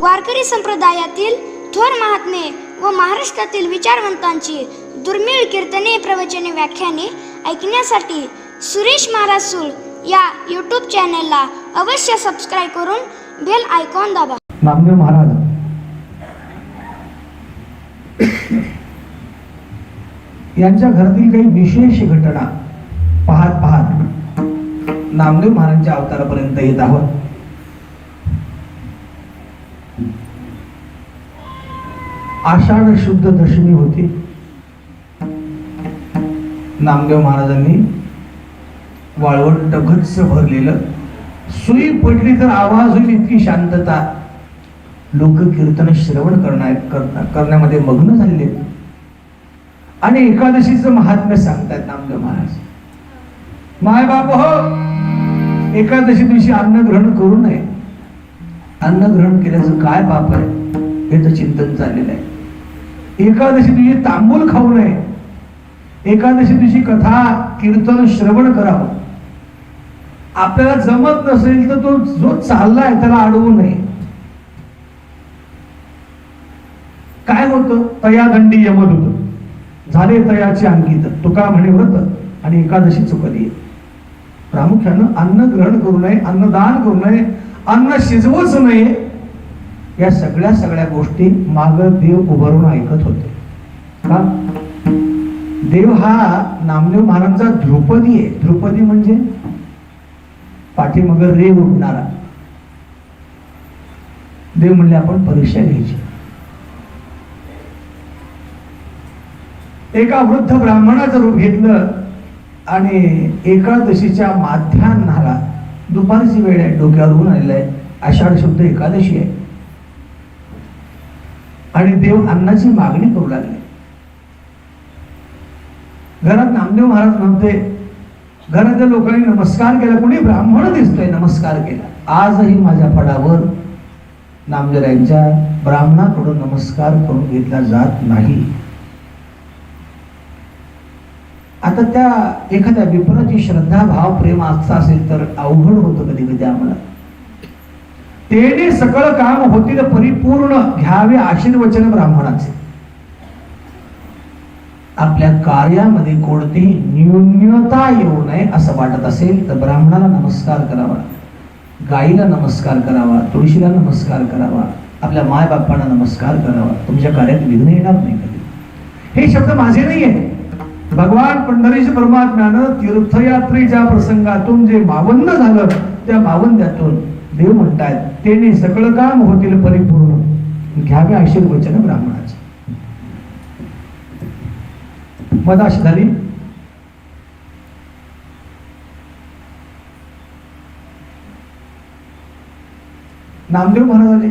वारकरी संप्रदायातील थोर महात्मे व महाराष्ट्रातील विचारवंतांची दुर्मिळ कीर्तने, प्रवचने, व्याख्याने ऐकण्यासाठी सुरेश महाराज सूळ या यूट्यूब चॅनलला अवश्य सबस्क्राईब करून बेल आयकॉन दाबा. नामदेव महाराज यांच्या घरातील काही विशेष घटना पाहत पाहत नामदेव महाराजांच्या अवतारापर्यंत येत आहोत. आषाढ शुद्ध दशमी होती. नामदेव महाराजांनी वाळवंट गच्च भरलेलं, सुई पडली तर आवाज होईल इतकी शांतता, लोक कीर्तन श्रवण करण्यामध्ये मग्न झालेले आणि एकादशीचं महात्म्य सांगतात नामदेव महाराज. माय बाप हो, एकादशी दिवशी अन्न ग्रहण करू नये. अन्न ग्रहण केल्याचं काय पाप आहे याचं चिंतन चाललेलं आहे. एकादशी दिवशी तांबूल खाऊ नये. एकादशी दिवशी कथा कीर्तन श्रवण करावं. आपल्याला जमत नसेल तर तो जो चाललाय त्याला अडवू नये. काय होतं, तयादंडी यमदूत झाले तयाचे अंकित. तुका म्हणे व्रत आणि एकादशी चुकली. प्रामुख्यानं अन्न ग्रहण करू नये, अन्नदान करू नये, अन्न शिजवूच नये. या सगळ्या गोष्टी माग देव उभारून ऐकत होते. का? देव हा नामदेव महाराजांचा ध्रुपदी आहे. ध्रुपदी म्हणजे पाठीमाग रे उडणारा. देव म्हणले आपण परीक्षा घ्यायची. एका वृद्ध ब्राह्मणाचं रूप घेतलं आणि एकादशीच्या माध्यान्हाला, दुपारची वेळ आहे, डोक्यावर ऊन आलेलं आहे, आषाढ शुद्ध एकादशी आहे आणि देव अन्नाची मागणी करू लागले. घरात नामदेव महाराज नव्हते. घरातल्या लोकांनी नमस्कार केला. कोणी ब्राह्मण दिसतोय, नमस्कार केला. आजही माझ्या फडावर नामदेवरायांच्या ब्राह्मणाकडून नमस्कार करून घेतला जात नाही. आता त्या एखाद्या विप्राची श्रद्धा, भाव, प्रेम असता असेल तर अवघड होतं कधी कधी आम्हाला. तेने सकळ काम होतील परिपूर्ण, घ्यावे आशीर्वचन ब्राह्मणाचे. आपल्या कार्यामध्ये कोणतीही न्यूनता येऊ नये असं वाटत असेल तर ब्राह्मणाला नमस्कार करावा, गाईला नमस्कार करावा, तुळशीला नमस्कार करावा, आपल्या माय बापांना नमस्कार करावा. तुमच्या कार्यात विघ्न येणार नाही कधी. हे शब्द माझे नाही आहे. भगवान पंढरीश परमात्म्यानं तीर्थयात्रेच्या प्रसंगातून जे मावन्न झालं त्या मावंद्यातून देव म्हणतायत तेने सकळ काम होतील परिपूर्ण, घ्यावे आशीर्वचन ब्राह्मणाचे. मग अशी झाली. नामदेव महाराज आले.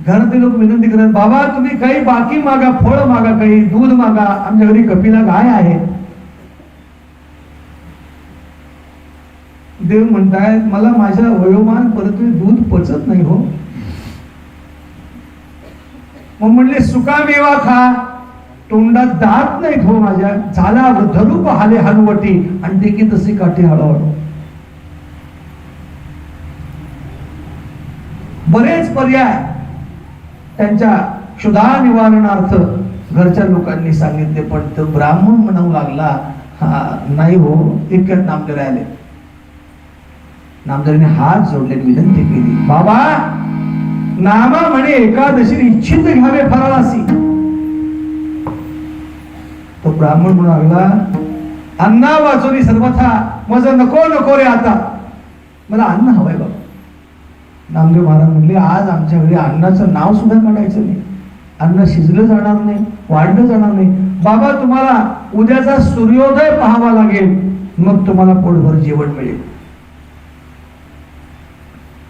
घरातले लोक विनंती करत, बाबा तुम्ही काही बाकी मागा, फळ मागा, काही दूध मागा, आमच्या घरी कपिला गाय आहे. देव म्हणतायत मला माझ्या वयोमान परत दूध पचत नाही हो. मग म्हणले सुका मेवा खा, तोंडात दात नाहीत हो माझ्या. झाला वृद्धरूप हाले हनुवटी आणि देखी तसे काठी हळूहळू. बरेच पर्याय त्यांच्या क्षुधा निवारणार्थ घरच्या लोकांनी सांगितले, पण तो ब्राह्मण म्हणू लागला हा नाही हो. इतक्यात नामदेव आले. नामदेवाने हात जोडले, विनंती केली, बाबा नामा म्हणे एकादशी इच्छित घ्यावे फराळासी. तो ब्राह्मण म्हणू लागला अन्ना वाचोनी सर्वथा, माझं नको नको रे, आता मला अन्न हवंय बाबा. नामदेव महाराज म्हणले आज आमच्या घरी अन्नाचं नाव सुद्धा काढायचं नाही. अन्न शिजलं जाणार नाही, वाढलं जाणार नाही. बाबा तुम्हाला उद्याचा सूर्योदय पाहावा लागेल, मग तुम्हाला पोटभर जेवण मिळेल.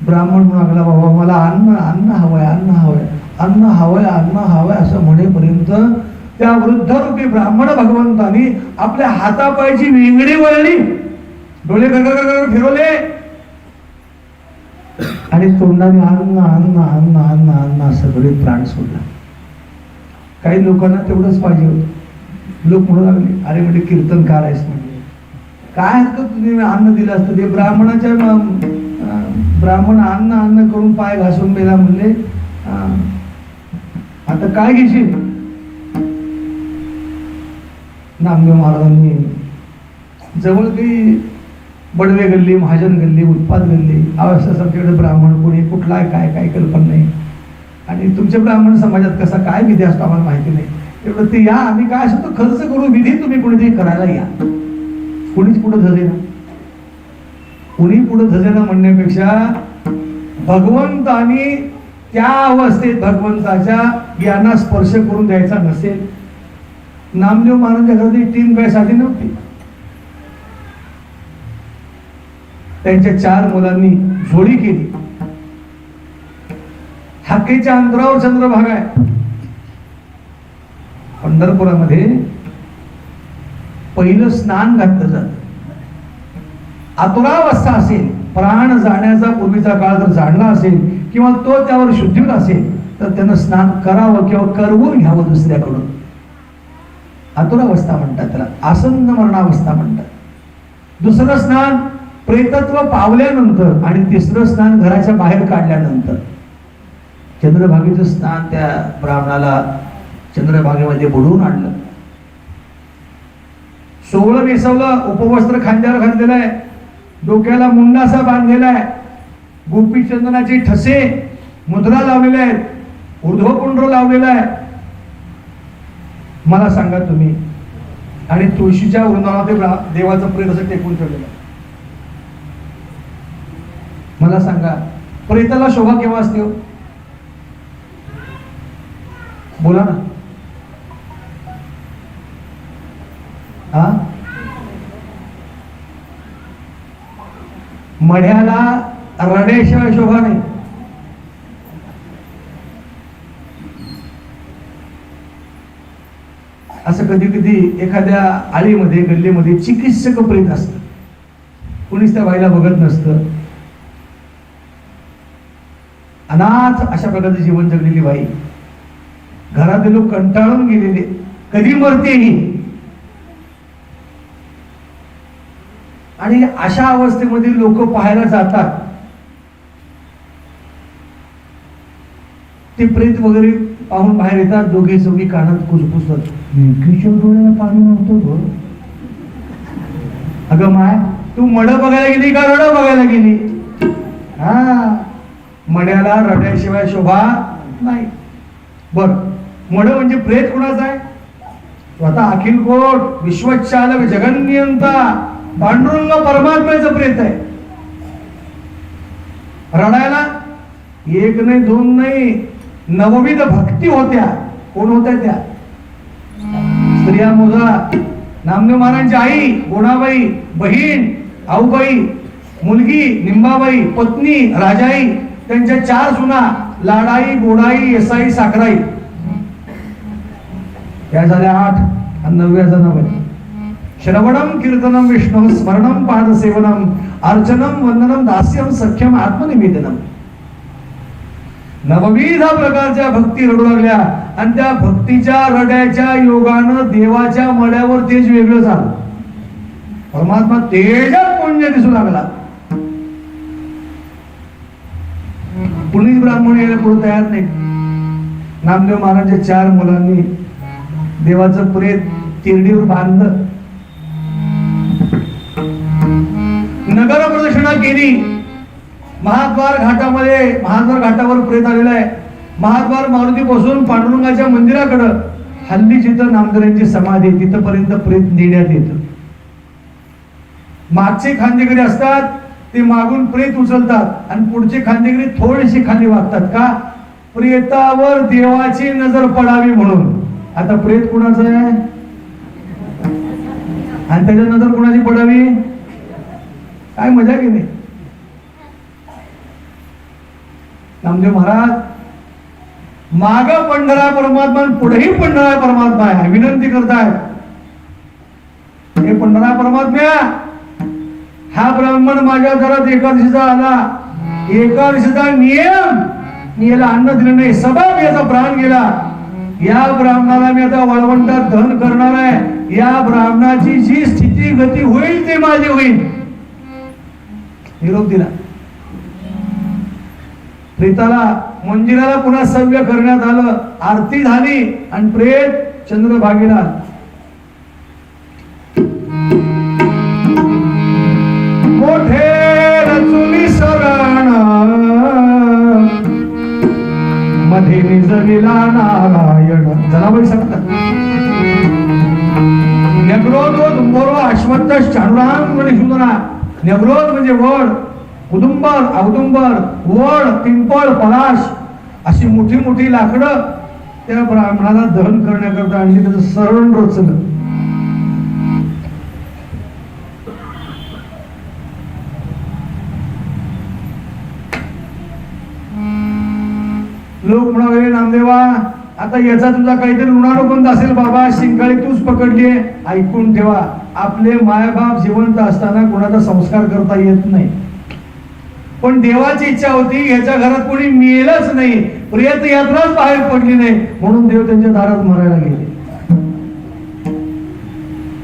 ब्राह्मण म्हणू लागला बाबा मला अन्न अन्न हवंय, अन्न हवंय, अन्न हवंय, अन्न हवंय असं म्हणेपर्यंत त्या वृद्ध रूपी ब्राह्मण भगवंतानी आपल्या हातापायची विंगडी वळली, डोळे गरगर फिरवले आणि तोंडाने अन्न अन्न अन्न अन्न अन्न सगळे प्राण सोडला. काही लोकांना तेवढंच पाहिजे होतं. लोक म्हणू लागले अरे म्हणजे कीर्तनकार आहेस म्हणजे काय हरकत, तुम्ही अन्न दिलं असतं. ते ब्राह्मण अन्न अन्न करून पाय घासून मेला म्हणले तर काय घेशील? नामदेव महाराजांनी जवळ काही बडवे गल्ली, महाजन गल्ली, उत्पाद गल्ली, आमच्याकडे ब्राह्मण कोणी कुठला आहे काय कल्पना नाही, आणि तुमच्या ब्राह्मण समाजात कसा काय विधी असतो आम्हाला माहिती नाही, एवढं ते या, आम्ही काय असतो तो खर्च करू, विधी तुम्ही कोणीतरी करायला या. कुणीच पुढे धजेना, कुणी पुढे धजेना म्हणण्यापेक्षा भगवंतानी त्या अवस्थेत भगवंताच्या ज्ञाना स्पर्श करून द्यायचा नसेल. नामदेव महाराजांच्या घरात टीम काय साधी नव्हती. त्यांच्या 4 मुलांनी जोडी केली. हाकेच्या अंतरावर चंद्रभागा आहे. पंढरपुरामध्ये पहिलं स्नान घातलं जात. आतुरावस्था असेल, प्राण जाण्याचा पूर्वीचा काळ जर जाणला असेल किंवा तो त्यावर शुद्धीवर असेल तर त्यानं स्नान करावं किंवा करवून घ्यावं दुसऱ्याकडून. आतुरावस्था म्हणतात त्याला, आसन्न मरणावस्था म्हणतात. दुसरं स्नान प्रेतत्व पावल्यानंतर आणि तिसरं स्नान घराच्या बाहेर काढल्यानंतर. चंद्रभागेचं स्नान त्या ब्राह्मणाला चंद्रभागेमध्ये बुडवून आणलं. 16 नेसवलं, उपवस्त्र खांद्यावर घातलेलं आहे, डोक्याला मुंडासा बांधलेला आहे, गोपीचंदनाचे ठसे मुद्रा लावलेल्या आहेत, ऊर्ध्वपुंड्र लावलेला आहे. मला सांगा तुम्ही, आणि तुळशीच्या वृंदावनात देवाचं प्रेत असं टेकून ठेवलेलं आहे. मला सांगा प्रेताला शोभा केव्हा असते हो? बोला ना. हा, मढ्याला रड्याशिवाय शोभा नाही. असं कधी कधी एखाद्या आळीमध्ये गल्लीमध्ये चिकित्सक प्रेत असतं, कुणीच त्या बाईला बघत नसतं. अनाथ अशा प्रकारचं जीवन जगलेली बाई, घरातले लोक कंटाळून गेलेले, कधी मरते ही. आणि अशा अवस्थेमध्ये लोक पाहायला जातात. ते प्रेत वगैरे पाहून बाहेर येतात, दोघे चौघी कानात कुजबुजतात, किशोर डोळ्याला पाणी नव्हतं. अगं माय, तू मड बघायला गेली का रड बघायला गेली? हा, मड्याला रड्याशिवाय शोभा नाही. बर, मड म्हणजे प्रेत कुणाचा आहे? स्वतः अखिल कोट विश्वचालक जगन्नियंता पांडुरंग परमात्म्याचं प्रेत आहे. रडायला 1 नाही 2 नाही 9विध भक्ती होत्या. कोण होत्या त्या? स्त्रिया मोजा. नामदेव महाराजांची आई गोणाबाई, बहीण आऊबाई, मुलगी निंबाबाई, पत्नी राजाई, त्यांच्या 4 सुना लाडाई, गोडाई, येसाई, साखराई. या झाल्या 8 आणि 9व्याचा नाव आहे. श्रवणम कीर्तनम विष्णु स्मरणम पाद सेवनम अर्चनम वंदनम दास्यम सख्यम आत्मनिवेदनम. 9विध प्रकारच्या भक्ती रडू लागल्या आणि त्या भक्तीच्या रड्याच्या योगानं देवाच्या मड्यावर तेज वेगळं झालं. परमात्मा तेजात पुण्य दिसू लागला. कुणीच ब्राह्मण यायला पुढे तयार नाही. नामदेव महाराजांच्या 4 मुलांनी देवाचं प्रेत तिरडीवर बांधलं, नगर प्रदक्षिणा केली. महाद्वार घाटावर प्रेत आलेला आहे. महाद्वार मारुती पासून पांडुरंगाच्या मंदिराकडं हल्ली जिथं नामदेवांची समाधी आहे तिथपर्यंत प्रेत नेण्यात येतं. मागचे खांदेकरी असतात, ते मागून प्रेत उचलतात आणि पुढचे खांदेकरी थोडीशी खाली वागतात. का? प्रेतावर देवाची नजर पडावी म्हणून. आता प्रेत कुणाचं आहे आणि त्याच्या नजर कुणाची पडावी? काय मजा की नाही? नामदेव महाराज माग पंढरा परमात्मा, पुढेही पंढरा परमात्मा आहे. विनंती करतायत, हे पंढरा परमात्म्या, हा ब्राह्मण माझ्या घरात एकादशीचा आला, एकादशीचा नियम याला अन्न दिलं नाही, सबब याचा प्राण गेला. या ब्राह्मणाला मी आता वळवंटात धन करणार आहे. या ब्राह्मणाची जी स्थिती गती होईल ते माझी होईल. निरोप दिला. प्रेताला मंदिराला पुन्हा सव्य करण्यात आलं, आरती झाली आणि प्रेत चंद्रभागेला मोठे रचुनी शरण मध्ये निजविला नारायण. जनाबाई सांगतात नग्रोध तुंबरो अश्वत्थ चारुराम म्हणजे शूद्रा. नग्रोध म्हणजे वड, कुदुंबर औदुंबर, वड, पिंपळ, पलाश अशी मोठी मोठी लाकडं त्या ब्राह्मणाला दहन करण्याकरता आणली. त्याचं सरण रचलं. लोक म्हणाले नामदेवा आता याचा तुझा काहीतरी ऋणानुबंध असेल बाबा, शिंकाळी तूच पकडलीये. ऐकून ठेवा, आपले मायबाप जिवंत असताना कोणाचा संस्कार करता येत नाही, पण देवाची इच्छा होती याच्या घरात कोणी मेलच नाही, प्रेत यात्राच बाहेर पडली नाही, म्हणून देव त्यांच्या दारात मरायला गेले.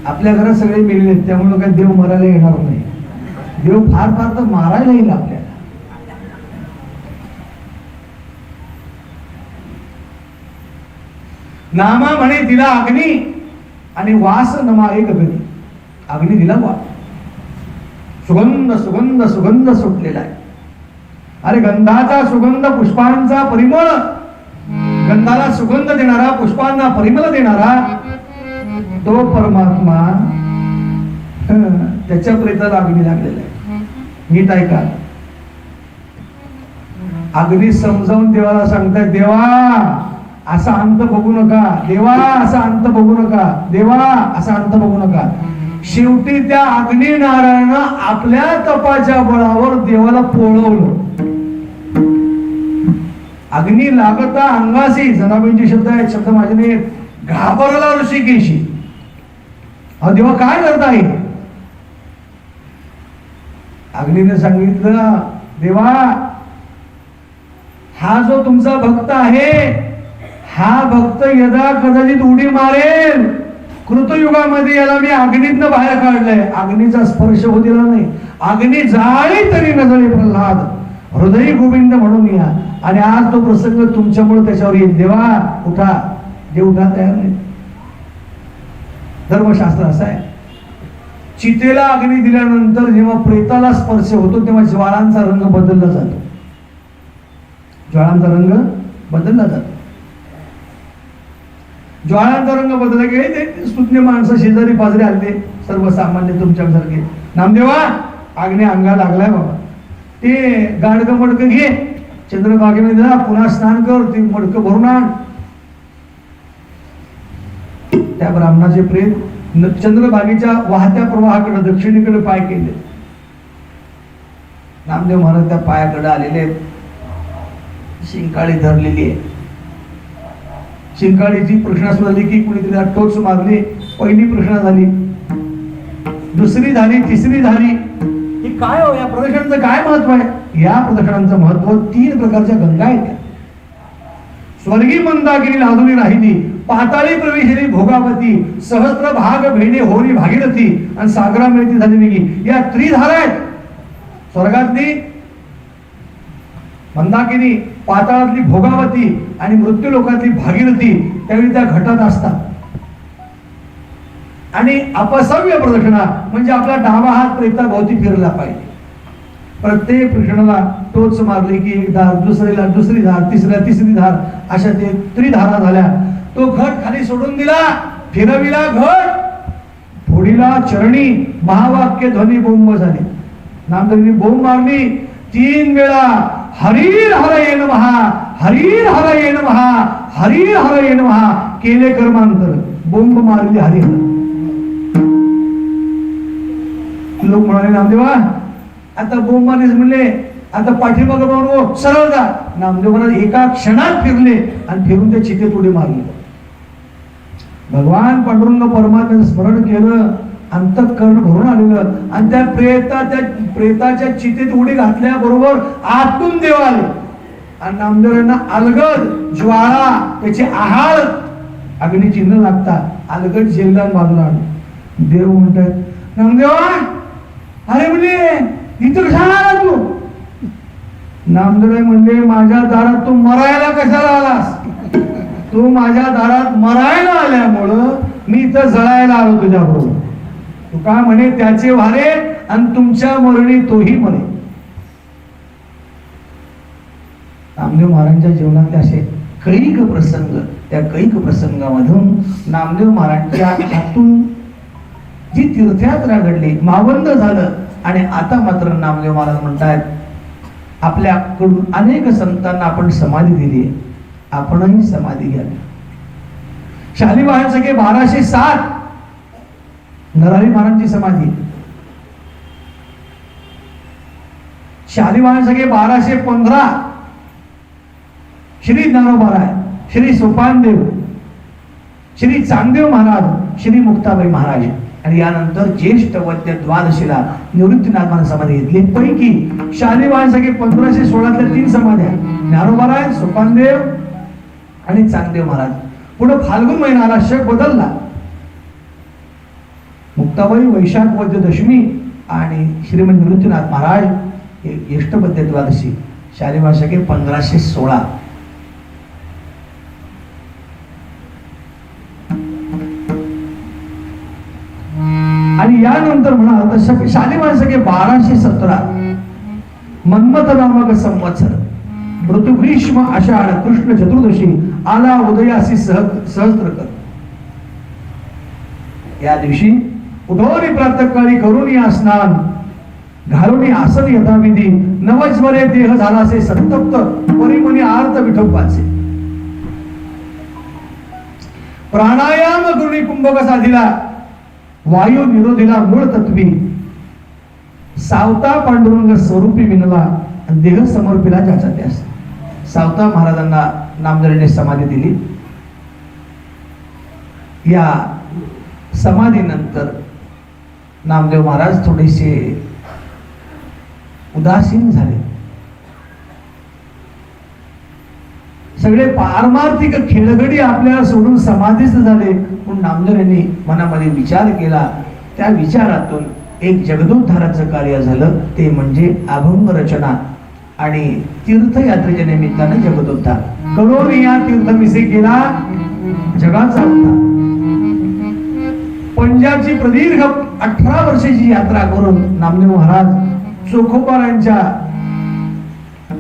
आपल्या घरात सगळे मेलेले आहेत, त्यामुळे काही देव मरायला येणार नाही. देव फार फार तर मारायला येईल आपल्याला. नामा म्हणे दिला अग्नी आणि वास नमा एक गती. अग्नी दिला वास, सुगंध सुगंध सुगंध सुटलेला आहे. अरे गंधाचा सुगंध, पुष्पांचा परिमळ, गंधाला सुगंध देणारा, पुष्पांना परिमळ देणारा तो परमात्मा, त्याच्या प्रेताला अग्नी लागलेला आहे. नीट ऐका, अग्नी समजावून देवाला सांगताय, देवा असा अंत बघू नका, देवा असा अंत बघू नका, देवा असा अंत बघू नका. शेवटी त्या अग्नी नारायणानं आपल्या तपाच्या बळावर देवाला पोळवलं. अग्नी लागता अंगासी, जनाबाईंचे शब्द आहेत, शब्द माझे नाही. घाबरला ऋषिकेशी. अहो देवा काय करताय? अग्नीने सांगितलं, देवा हा जो तुमचा भक्त आहे, हा भक्त यदा कदाचित उडी मारेल, कृतयुगामध्ये याला मी अग्नीतनं बाहेर काढलंय. अग्नीचा स्पर्श होऊ दिला नाही. अग्नी जाळी तरी न जळे प्रल्हाद, हृदय गोविंद म्हणून या. आणि आज तो प्रसंग तुमच्यामुळे त्याच्यावर येईल. देवा उठा. देव उठा तयार नाही. धर्मशास्त्र असं आहे, चितेला अग्नी दिल्यानंतर जेव्हा प्रेताला स्पर्श होतो तेव्हा ज्वाळांचा रंग बदलला जातो. ज्वाळांचा रंग बदलला जातो. ज्वाळांचा रंग बदलला गेले. ते सुज्ञ माणसं शेजारी पाजारी आले, सर्वसामान्य तुमच्यासारखे, नामदेवा अग्नी अंगा लागलाय बाबा, ते गाडगं मडकं घे, चंद्रभागेमध्ये जा, पुन्हा स्नान कर, ते मडकं भरून आण. त्या ब्राह्मणाचे प्रेत चंद्रभागेच्या वाहत्या प्रवाहाकडे दक्षिणेकडे पाय केले. नामदेव महाराज त्या पायाकडे आलेले आहेत. शिंकाळी धरलेली आहे. शिंकाळीची प्रश्न झाली की कुणीतरी टोच मारली. पहिली प्रश्न झाली, दुसरी झाली, तिसरी झाली. ही काय हो, या प्रदर्शनाचं काय महत्व आहे? या प्रदर्शनाचं महत्व 3 प्रकारच्या गंगा आहेत. स्वर्गी मंदाकिनी लादुनी राहिली, पाताळी प्रवेशिनी भोगावती, सहस्त्र भाग भेणे होरी भागीरथी आणि सागरा मिळती झाली निघी. या त्रिधारा आहेत. स्वर्गातली मंदाकिनी, पाताळातली भोगावती आणि मृत्यू लोकातली भागीरथी त्यावेळी त्या घटात असतात. आणि अपसव्य प्रदक्षिणा म्हणजे आपला डावा हात प्रेताभोवती फिरला पाहिजे. प्रत्येक प्रदक्षिणाला टोच मारली की एक धार, दुसरीला दुसरी धार, तिसऱ्या तिसरी धार, अशा ते त्रिधारा झाल्या. तो घट खाली सोडून दिला, फिरविला घट, फोडीला चरणी, महावाक्य ध्वनी बोंब झाली. नामदेवांनी बोंब मारली 3 वेळा, हरीर हरये नमः, हरीर हरये नमः, हरीर हरये नमः. केले कर्मांतर, बोंब मारली हरिहर. लोक म्हणाले नामदेवा आता बोंब मारलीस म्हणले, आता पाठीमागे म्हणून सरळ जा. नामदेव महाराज एका क्षणात फिरले आणि फिरून त्या चितेत उडी मारली. भगवान पांडुरंग परमात्म्याचं स्मरण केलं, अंतःकरण भरून आलेलं, आणि त्या प्रेताच्या चितेत उडी घातल्याबरोबर आतून देव आले आणि नामदेवांना अलगद ज्वाळा, त्याचे आहाळ, अग्नीची न लागता अलगद जेलदान बाजूला आणलं. देव म्हणतात नामदेवा, अरे म्हणजे इथं कशा आला तू? नामदेव म्हणले, माझ्या दारात तू मरायला कशाला आलास? तू माझ्या दारात मरायला आल्यामुळं मी इथं जळायला आलो तुझ्या बरोबर. तू काय म्हणे, त्याचे वारे आणि तुमच्या मरणी तोही मरे. नामदेव महाराजांच्या जीवनातले असे कैक प्रसंग, त्या कैक प्रसंगामधून नामदेव महाराजांच्या हातून जी तीर्थयात्रा घडली, मावंद झालं. आणि आता मात्र नामदेव महाराज म्हणतात, आपल्याकडून अनेक संतांना आपण समाधी दिली, आपणही समाधी घ्यावी. शालिवाहन सगळे 1207 नरहरी महाराजांची समाधी. शालिवाहन सगळे 1215 श्री ज्ञानोबाराय, श्री सोपानदेव, श्री चांगदेव महाराज, श्री मुक्ताबाई महाराज. आणि यानंतर ज्येष्ठ वद्य द्वादशीला निवृत्तीनाथ महाराज समाधी घेतली. पैकी शालिवाहन सगळे 1516 3 समाध्या, ज्ञानोबाराय, सोपानदेव आणि चांगदेव महाराज. पुढे फाल्गुन महिना आला, शक बदलला. मुक्ताबाई वैशाख वद्य दशमी आणि श्रीमंत निवृत्तीनाथ महाराज हे ज्येष्ठ वद्य द्वादशी. शालिवाहन सगळे 1516. आणि यानंतर म्हणा तर शालिवाहन सगळे 1217 मन्मथ नामक संवत्सर ऋतुग्रीष्म आषाढ कृष्ण चतुर्दशी आला उदयासी सहस्त्रकर. या दिवशी उठवणी प्रातःकाळी करून स्नान घालून आसन यथाविधी नवज्वरे देह झालासे संतप्त परिमनी आर्त विठोबाचे. प्राणायाम करुणी कुंभक साधिला वायू निरोधीला मूळ तत्वी सावता पांडुरंग स्वरूपी विनला देह समर्पिला ज्याचा त्यास. सावता महाराजांना नामदेवांनी समाधी दिली. या समाधीनंतर नामदेव महाराज थोडेसे उदासीन झाले. सगळे पारमार्थिक खेळगडी आपल्याला सोडून समाधीस्थ झाले. पण नामदेव यांनी मनामध्ये विचार केला. त्या विचारातून एक जगदोद्धाराचं कार्य झालं, ते म्हणजे अभंग रचना आणि तीर्थयात्रेच्या निमित्तानं जगदोद्धार करून या तीर्थमिसे केला जगाचा उद्धार. पंजाबची प्रदीर्घ 18 वर्षाची यात्रा करून नामदेव महाराज चोखोबारांच्या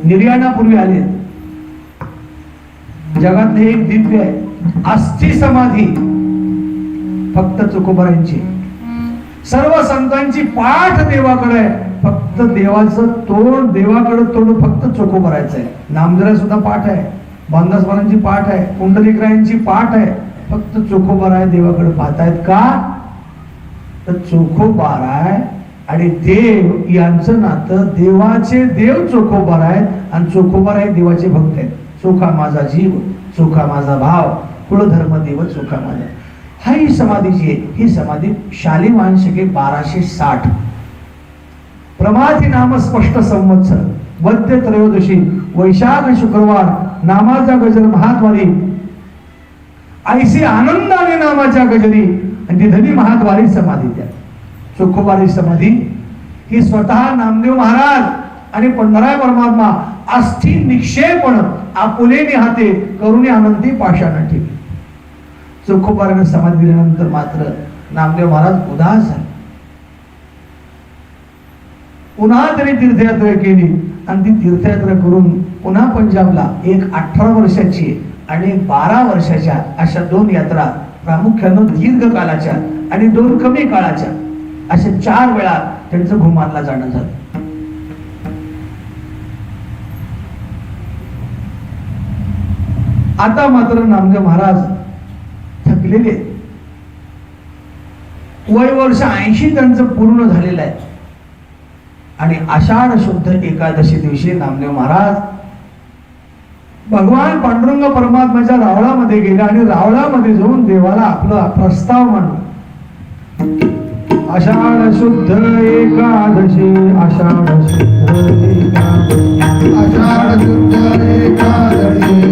निर्याणापूर्वी आले. जगातले एक दिव्य आहे, अस्थि समाधी फक्त चोखोबारांची. सर्व संतांची पाठ देवाकडे आहे, फक्त देवाचं तोंड देवाकडे तोंड फक्त चोखोबारायचं आहे. नामदेवाला सुद्धा पाठ आहे, बांधासवारांची पाठ आहे, पुंडलिकरायांची पाठ आहे, फक्त चोखोबाराय देवाकडे पाहतायत. का तर चोखोबाराय आणि देव यांचं नातं, देवाचे देव चोखोबाराय आणि चोखोबाराय देवाचे भक्त आहेत. चोखा माझा जीव, चोखा माझा भाव, कुळधर्म देव चोखा माझा. हा ही समाधी जी आहे, ही समाधी शालिवाहन शके 1260 प्रमाथी नाम स्पष्ट संवत्सर वद्य त्रयोदशी वैशाख शुक्रवार नामाचा गजर महाद्वारी ऐसी आनंदाने नामाच्या गजरी आणि ती धनी महाद्वारी समाधी. त्या चोखोबारी समाधी ही स्वतः नामदेव महाराज आणि पंढराय परमात्मा अस्थि निक्षेपण आपुलेने हाते करुणी आनंदी पाषाण ठेवली. चोखोबाराने समाधी दिल्यानंतर मात्र नामदेव महाराज उदास झाले. पुन्हा त्यांनी तीर्थयात्रा केली आणि ती तीर्थयात्रा करून पुन्हा पंजाबला एक 18 वर्षाची आणि 12 वर्षाच्या अशा 2 यात्रा, प्रामुख्यानं दीर्घ कालाच्या आणि 2 कमी काळाच्या, अशा 4 वेळा त्यांचं घुमानला जाणं झालं. आता मात्र नामदेव महाराज थकलेले, वय वर्ष 80 त्यांचं पूर्ण झालेलं आहे. आणि आषाढ शुद्ध एकादशी दिवशी नामदेव महाराज भगवान पांडुरंग परमात्म्याच्या रावळामध्ये गेले आणि रावळामध्ये जाऊन देवाला आपला प्रस्ताव मांडला. आषाढ शुद्ध एकादशी, आषाढ शुद्ध एकादशी, आषाढ शुद्ध एकादशी,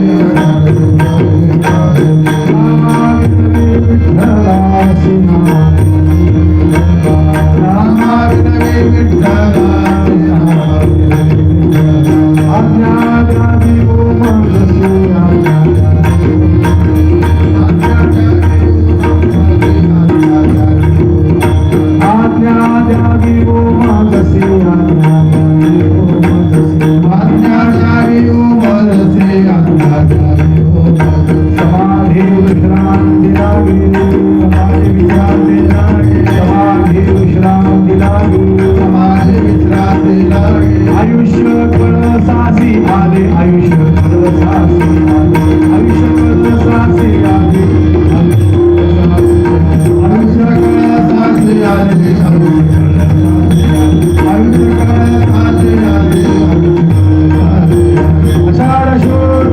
समाधी विश्रांती लागे, समाधी विश्रांती लागे, समाधी विश्रांती लागे, समाधी विश्रांती लागे. आयुष्य कळसासी आले, आयुष्य कळसासी आले, आयुष्य कळसासी आले, आयुष्य कळसासी आले, आयुष्य कळसासी आले. आषाढ शोध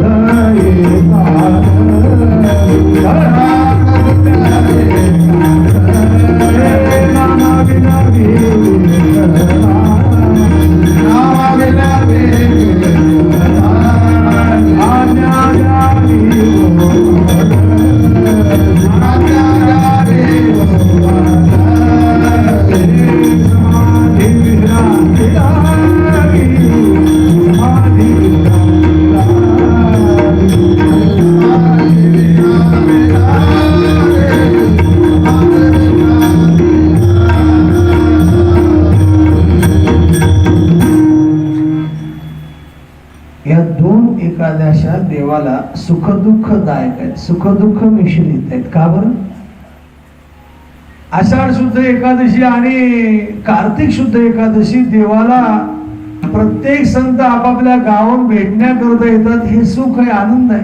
एकादशा देवाला सुखदुःखदायक आहेत, सुखदुःख मिश्रित आहेत. का बरं? आषाढ शुद्ध एकादशी आणि कार्तिक शुद्ध एकादशी देवाला प्रत्येक संत आपापल्या गावात भेटण्याकरता येतात. हे सुख आहे, आनंद आहे.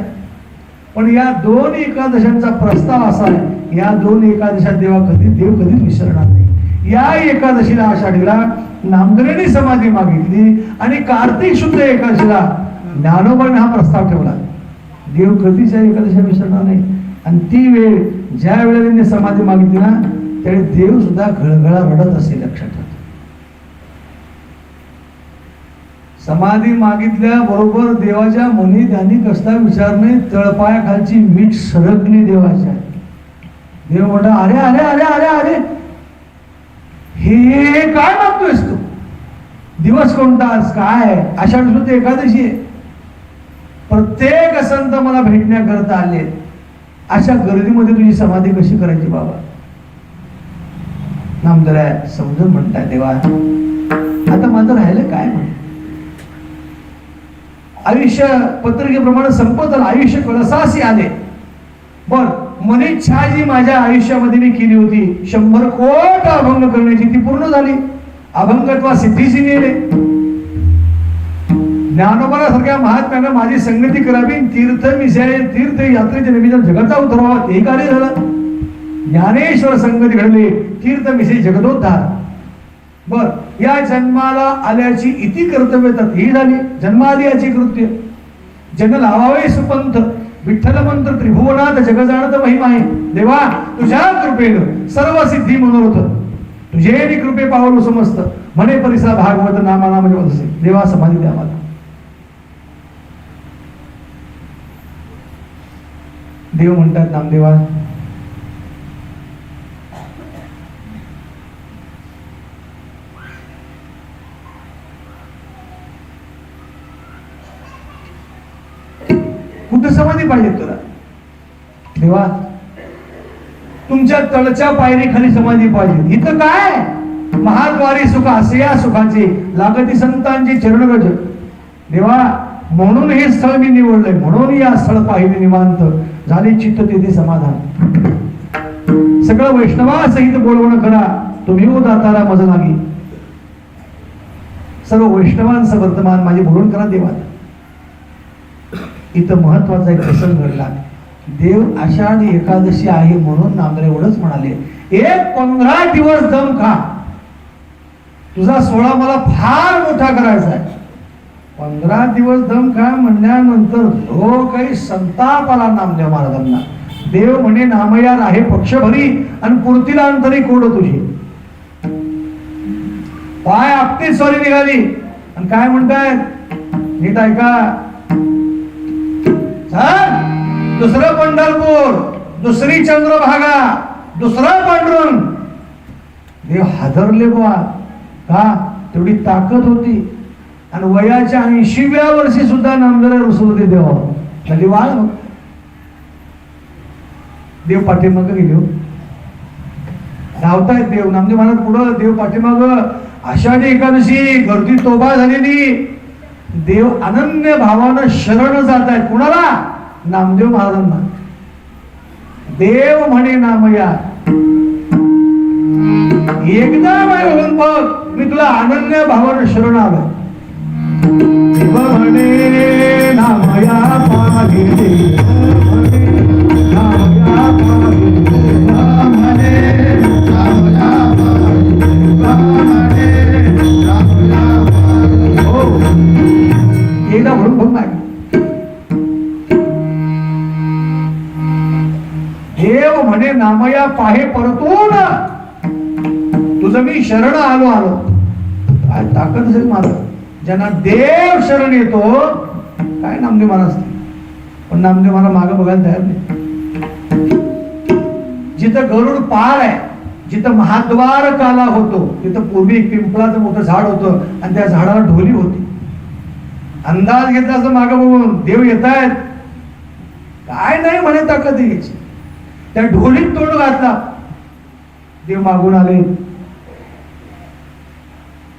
पण या दोन एकादशांचा प्रस्ताव असा आहे, या दोन एकादशा देव कधीच विसरणार नाही. या एकादशीला आषाढीला नामदेवांनी समाधी मागितली आणि कार्तिक शुद्ध एकादशीला ज्ञानोबाने हा प्रस्ताव ठेवला. देव कधीच या एकादशी विसरणार नाही. आणि ती वेळ ज्या वेळेला त्यांनी समाधी मागितली ना, त्यावेळी देव सुद्धा घळघळा रडत असेल. लक्षात ठेवा, समाधी मागितल्या बरोबर देवाच्या मनी त्यांनी कसला विचार नाही, तळपायाखालची मीठ सरकली देवाच्या. देव म्हणा, अरे अरे अरे अरे अरे हे काय मागतोयस तू? दिवस कोणता आज? काय आषाढ शुद्ध एकादशी आहे. प्रत्येक संत मला भेटण्याकरता आले. अशा गर्दीमध्ये तुझी समाधी कशी करायची बाबा? नामदेव समजून म्हणताय, देवा आता माझं राहिलं काय? म्हण आयुष्य पत्रिकेप्रमाणे संपत आलं, आयुष्य कळसासी आले. बर, मनीच्छा जी माझ्या आयुष्यामध्ये मी केली होती 100 कोट अभंग करण्याची, ती पूर्ण झाली. अभंगत्वा सिद्धीशी नेले. ज्ञानोबासारख्या महात्म्यानं माझी संगती करावी, तीर्थ यात्रेच्या निमित्तानं जगाचा उद्धार व्हावा, ते कार्य झालं. ज्ञानेश्वर संगती घडली, तीर्थ मिसे जगदोद्धार. बर, या जन्माला आल्याची इति कर्तव्यता ही झाली. जन्माआधी याची कृत्य जन लावावे सुपंथ, विठ्ठल मंत्र त्रिभुवनात जग जाणत महिमा आहे. देवा तुझ्या कृपेनं सर्व सिद्धी मनोरथ तुझे कृपे पावलो समस्त, म्हणे परिसा भागवत नामा म्हणजे असे. देवा समाधी द्या मला. देव म्हणतात, नामदेवा कुठे समाधी पाहिजे तुला? देवा तुमच्या तळच्या पायरी खाली समाधी पाहिजे. इथं काय? महाद्वारी सुख असे या सुखाचे लागती संतांची चरणरज. देवा म्हणून हे स्थळ मी निवडलंय, म्हणून या स्थळ पाहिले निवांत झाले चित्त तेथे समाधान. सगळं वैष्णवासहित बोलवणं करा, तुम्ही ओ दातारा मज लागी. सर्व वैष्णवांचं वर्तमान माझे बोलवण करा देवा. इथं महत्वाचा एक प्रसंग घडला. देव आषाढ एकादशी आहे म्हणून नामदेव एवढंच म्हणाले, एक 15 दिवस दम खा, तुझा सोहळा मला फार मोठा करायचा आहे. 15 दिवस दम खा म्हणल्यानंतर जो काही संताप आला नामदेव महाराजांना. देव म्हणे, नामयार आहे पक्षभरी आणि पुरतीला अंतरी कोड तुझी. पाय आपली सॉरी निघाली आणि काय म्हणतायत नीट ऐका. दुसरं पंढरपूर, दुसरी चंद्रभागा, दुसरा पांडुरंग. देव हादरले बुवा. का? तेवढी ताकद होती. आणि वयाच्या 80व्या वर्षी सुद्धा नामदेव रुसत होते देवा. म्हणजे वाळ देव पाठीमाग गेलो. धावतायत देव. नामदेव महाराज पुढं, देव पाठीमाग. आषाढी एकादशी गर्दी तोबा झालेली. देव अनन्य भावानं शरण जात आहेत. कुणाला? नामदेव महाराजांना, देव म्हणे नामया, एकदा माझ्या होऊन बघ, मी तुला अनन्य भावानं शरण आलो. देव म्हणे नामया पागे, नामया पागे, म्हणे नामया पागे, नामया पागे. हो, एकदा म्हणून बघ नाही. देव म्हणे नामया पाहे परतून, तुझं मी शरण आलो. काय ताकद असेल माझं, ज्यांना देव शरण येतो. काय नामदेव महाराज, पण नामदेव महाराज मागं बघायला तयार नाही. जिथं गरुड पार आहे, जिथं महाद्वार काला होतो, तिथं पूर्वी एक पिंपळाचं मोठं झाड होतं आणि त्या झाडाला ढोली होती. अंदाज घेतला असं मागं बघून देव येत आहेत, काय नाही म्हणे ताकद यायची. त्या ढोलीत तोंड घातला, देव मागून आले.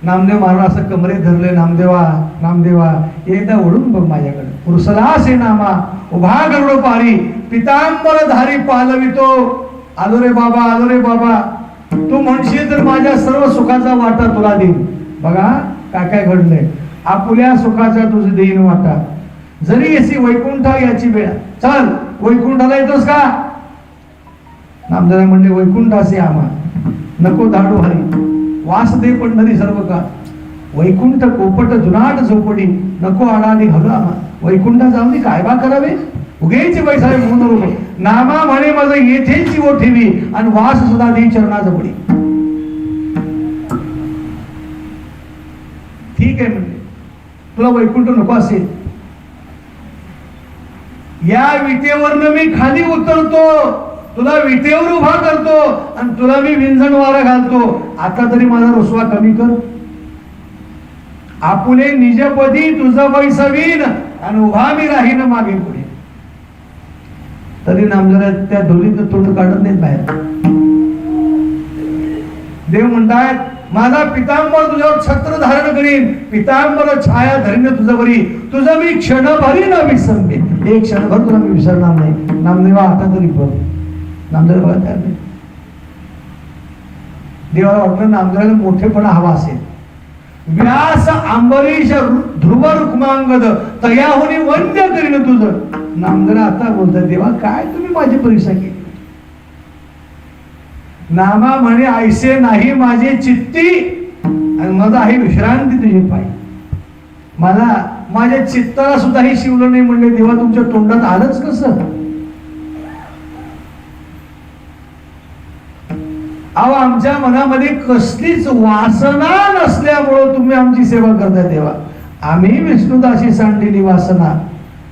नामदेव महाराज असं कमरे धरले, नामदेवा नामदेवा एकदा ओढून बघ माझ्याकडे. पुरुषलासे नामा उभा गरुड पारी, पितांबर धारी पालवितो. आलो रे बाबा, आलो रे बाबा, तू म्हणशील तर माझ्या सर्व सुखाचा वाटा तुला देईन. बघा काय काय घडलंय, आपुल्या सुखाचा तुझं देईन वाटा. जरी अशी वैकुंठा याची वेळ, चल वैकुंठाला येतोस का? नामदेव म्हणले वैकुंठासे आम्हा नको धाडू हरी, वास दे पंढरी सर्व का. वैकुंठ कोपट जुनाट झोपडी, नको आडाणी घालू आम्हा. वैकुंठा जाऊन काय बा करावे, उगेची पैसा म्हणून नको. नामा म्हणे माझं येथेची ओ ठेवी, आणि वास सुद्धा दे चरणा जवळी. ठीक आहे म्हणजे तुला वैकुंठ नको असेल, या विटेवरनं मी खाली उतरतो, तुला विटेवर उभा करतो आणि तुला मी विंझण वारा घालतो. आता तरी माझा रुसवा कमी कर. आपुले निजपदी तुझा पैसवीन, आणि उभा मी राहीन मागे पुढे. तरी नामदेव त्या ढोलीचं तोंड काढत नाहीत बाहेर. देव म्हणतात माझा पितांबर तुझ्यावर छत्र धारण करीन, पितांबर छाया धरीन तुझ्यावरी, तुझं मी क्षणभरी न विसरणे. एक क्षणभर तुला मी विसरणार नाही. नामदेवा आता तरी बघ. नामदेव बघा तयार नाही. देवाला वाटलं नामदेवाला मोठेपणा हवा असेल. व्यास अंबरीश ध्रुव रुक्मांगद तयाहुनी वंद्य करीन तुझं. नामदेव आता बोलतात देवा काय तुम्ही माझी परीक्षा केली. नामा म्हणे ऐसे नाही माझे चित्ती, आणि माझा आहे विश्रांती तुझी पायी. मला माझ्या चित्ताला सुद्धा हे शिवलं नाही म्हणले. देवा तुमच्या तोंडात आलंच कसं. अहो आमच्या मनामध्ये कसलीच वासना नसल्यामुळं तुम्ही आमची सेवा करताय देवा. आम्ही विष्णुदासी सांडलेली वासना,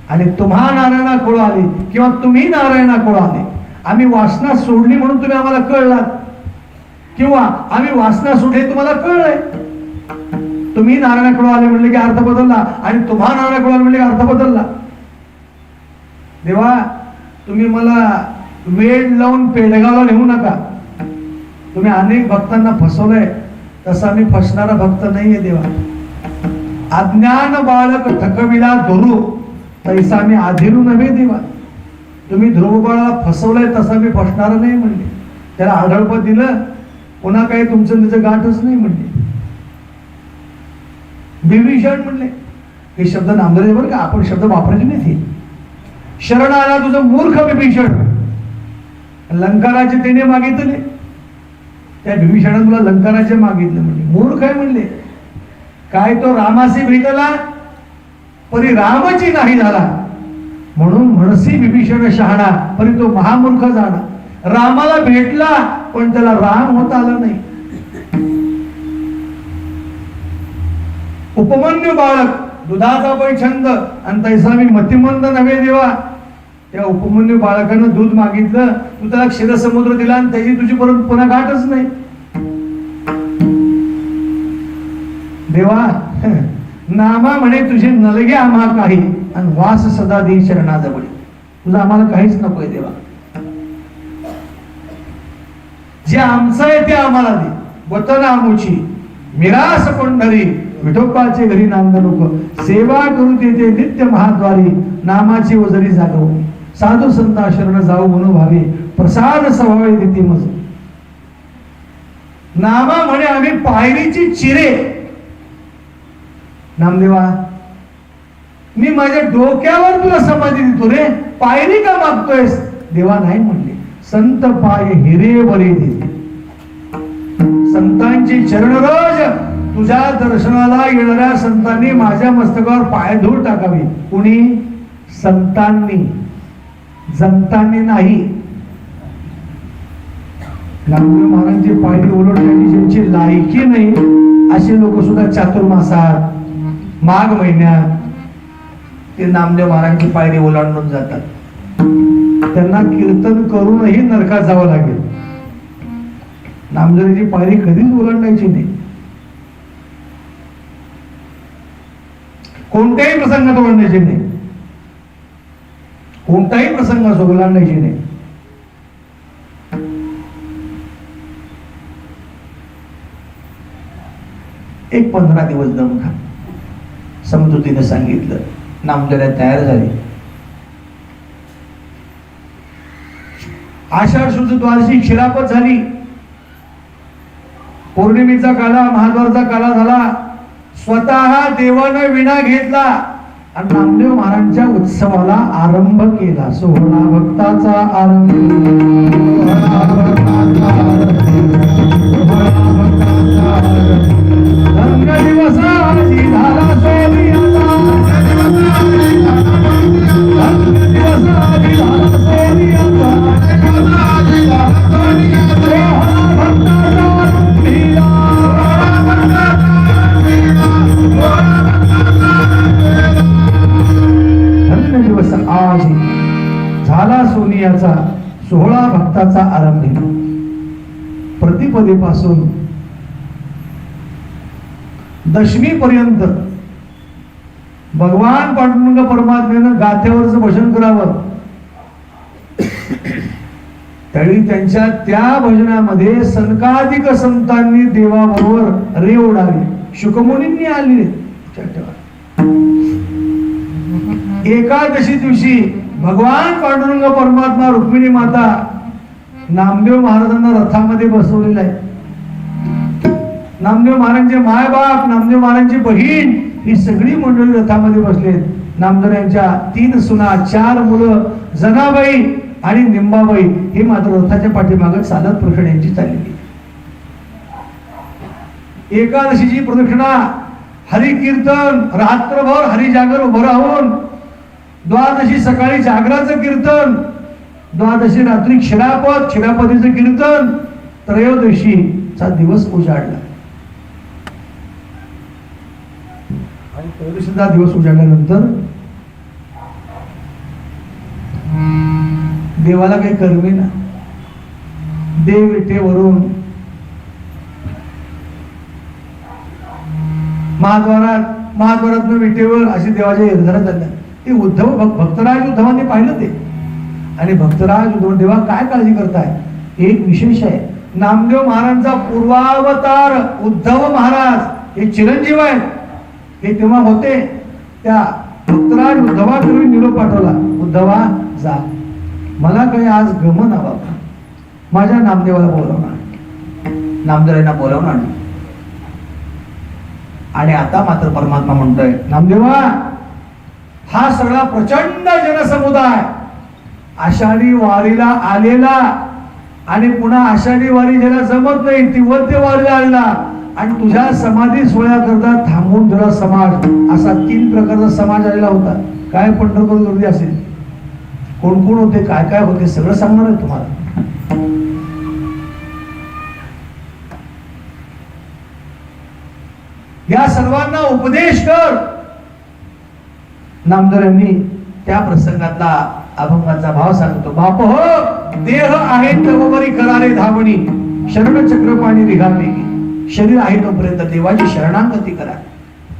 आणि तुम्हा नारायणाकडे आले किंवा तुम्ही नारायणाकडे आले. आम्ही वासना सोडली म्हणून तुम्ही आम्हाला कळलात, किंवा आम्ही वासना सोडली तुम्हाला कळलंय. तुम्ही नारायणाकडे आले म्हणले की अर्थ बदलला, आणि तुम्हा नारायणाकडे आले म्हणले की अर्थ बदलला. देवा तुम्ही मला वेळ लावून पेडगावला नेऊ नका. तुम्ही अनेक भक्तांना फसवलंय, तसा मी फसणारा भक्त नाहीये देवा. अज्ञान बाळक थकविला धुरू, तैसा मी आधिरू नव्हे देवा. तुम्ही ध्रुव बाळाला फसवलंय, तसा मी फसणार नाही म्हणले. त्याला आढळपत दिलं, पुन्हा काही तुमचं त्याचं गाठच नाही म्हणले. विभीषण म्हणले. हे शब्द नामदेव बरं का, आपण शब्द वापरायचे नाही. शरण आला तुझं मूर्ख विभीषण. लंकाराचे त्याने मागितले, त्या विभीषणाने तुला लंकाराचे मागितले म्हणजे मूर्ख आहे म्हणले. काय तो रामाशी भेटला परी रामाची नाही झाला, म्हणून म्हणसी विभीषण शहाणा परी तो महामूर्ख झाला. रामाला भेटला पण त्याला राम होता आला नाही. उपमन्यू बाळक दुधाचा पैछंद, आणि तैसा मी मतिमंद नव्हे देवा. त्या उपमन्यू बाळकानं दूध मागितलं, तू त्याला क्षीरसमुद्र दिला आणि त्याची तुझी परत पुन्हा गाठच नाही. देवा नामा म्हणे तुझे नलगे आम्हा काही, आणि वास सदा दे शरणाजवळ. तुझं आम्हाला काहीच नकोय देवा. जे आमचं आहे ते आम्हाला दे. वतन आमुची मिरास पंढरी विठोबाचे घरी नांद लोक सेवा करू देते नित्य महाद्वारी नामाची वजरी जागव साधू संता शरण जाऊ म्हणून भावे प्रसाद स्वभावे देते मज नामा म्हणे आम्ही पायरीची चिरे नामदेवा मी माझ्या डोक्यावर तुला समाधी देतो रे पायरी का मागतोयस देवा नाही म्हणले संत पाय हिरे बरे देते संतांची चरणरोज तुझ्या दर्शनाला येणाऱ्या संतांनी माझ्या मस्तकावर पायधूळ टाकावी कुणी संतांनी जनतांनी नाही नामदेव महाराजांची पायरी ओलांडण्याची ज्यांची लायकी नाही असे लोक सुद्धा चातुर्मासात माघ महिन्यात ते नामदेव महाराजांची पायरी ओलांडून जातात त्यांना कीर्तन करूनही नरकात जावं लागेल नामदेवाची पायरी कधीच ओलांडायची नाही कोणत्याही प्रसंगात ओलांडायची नाही कोणताही प्रसंगात ओलांडायची नाही एक 15 दिवस दम खा समजुतीने सांगितलं नामदेवाला तयार झाले आषाढ शुद्ध द्वादशी क्षीरापत झाली पौर्णिमेचा काला महाद्वारचा काला झाला स्वतः देवानं विणा घेतला आणि नामदेव महाराजांच्या उत्सवाला आरंभ केला सोहळा भक्ताचा आरंभ रंग दिवसाची झाला सोनियाचा रंग दिवसाची झाला सोनियाचा दिवस आज झाला सोनियाचा सोहळा भक्ताचा आरंभ प्रतिपदेपासून दशमी पर्यंत भगवान पांडुरंग परमात्म्यानं गाथ्यावरचं भजन करावं त्यावेळी त्यांच्या त्या भजनामध्ये सनकादिक संतांनी देवाबरोबर रे ओढावी शुकमुनींनी आली एकादशी दिवशी भगवान पांडुरंग परमात्मा रुक्मिणी माता नामदेव महाराजांना रथामध्ये बसवलेला आहे नामदेव महाराजांचे मायबाप नामदेव महाराजांची बहीण ही सगळी मंडळी रथामध्ये बसलेत नामदेव यांच्या 3 सुना 4 मुलं जनाबाई आणि निंबाबाई ही मात्र रथाच्या पाठीमागे चालत प्रदक्षिणा यांची चाललेली एकादशीची प्रदक्षिणा हरिकीर्तन रात्रभर हरिजागर उभं राहून द्वादशी सकाळी जागराचं कीर्तन द्वादशी रात्री क्षीरापतीचं कीर्तन त्रयोदशीचा दिवस उजाडला आणि त्रयोदशीचा दिवस उजाडल्यानंतर देवाला काही करमे ना देव विटेवरून महाद्वारात विटेवर अशी देवाच्या निर्धारात झाल्या ते उद्धव भक्तराज उद्धवांनी पाहिलं ते आणि भक्तराज उद्धव देवा काय काळजी करताय एक विशेष आहे नामदेव महाराजांचा पूर्वावतार उद्धव महाराज हे चिरंजीव आहेत हे तेव्हा होते त्या भक्तराज उद्धवाकडे निरोप पाठवला उद्धवा जा मला काही आज गमन बाबा माझ्या नामदेवाला बोलावणार नामदेवांना बोलावून आणलं आणि आता मात्र परमात्मा म्हणतोय नामदेवा हा सगळा प्रचंड जनसमुदाय आषाढी वारीला आलेला आणि पुन्हा आषाढी वारी ज्याला जमत नाही ती वद्य वारीला आलेला आणि तुझ्या समाधी सोहळ्या करता थांबून तुला समाज असा 3 प्रकारचा समाज आलेला होता काय पंढरपूर गर्दी असेल कोण कोण होते काय काय होते सगळं सांगणार आहे तुम्हाला या सर्वांना उपदेश कर नामदेव यांनी त्या प्रसंगातला अभंगाचा भाव सांगतो बाप हो देह आहे तवरी करारे धावणी शरण चक्रपाणी रिघामेगी शरीर आहे तोपर्यंत देवाची शरणागती करा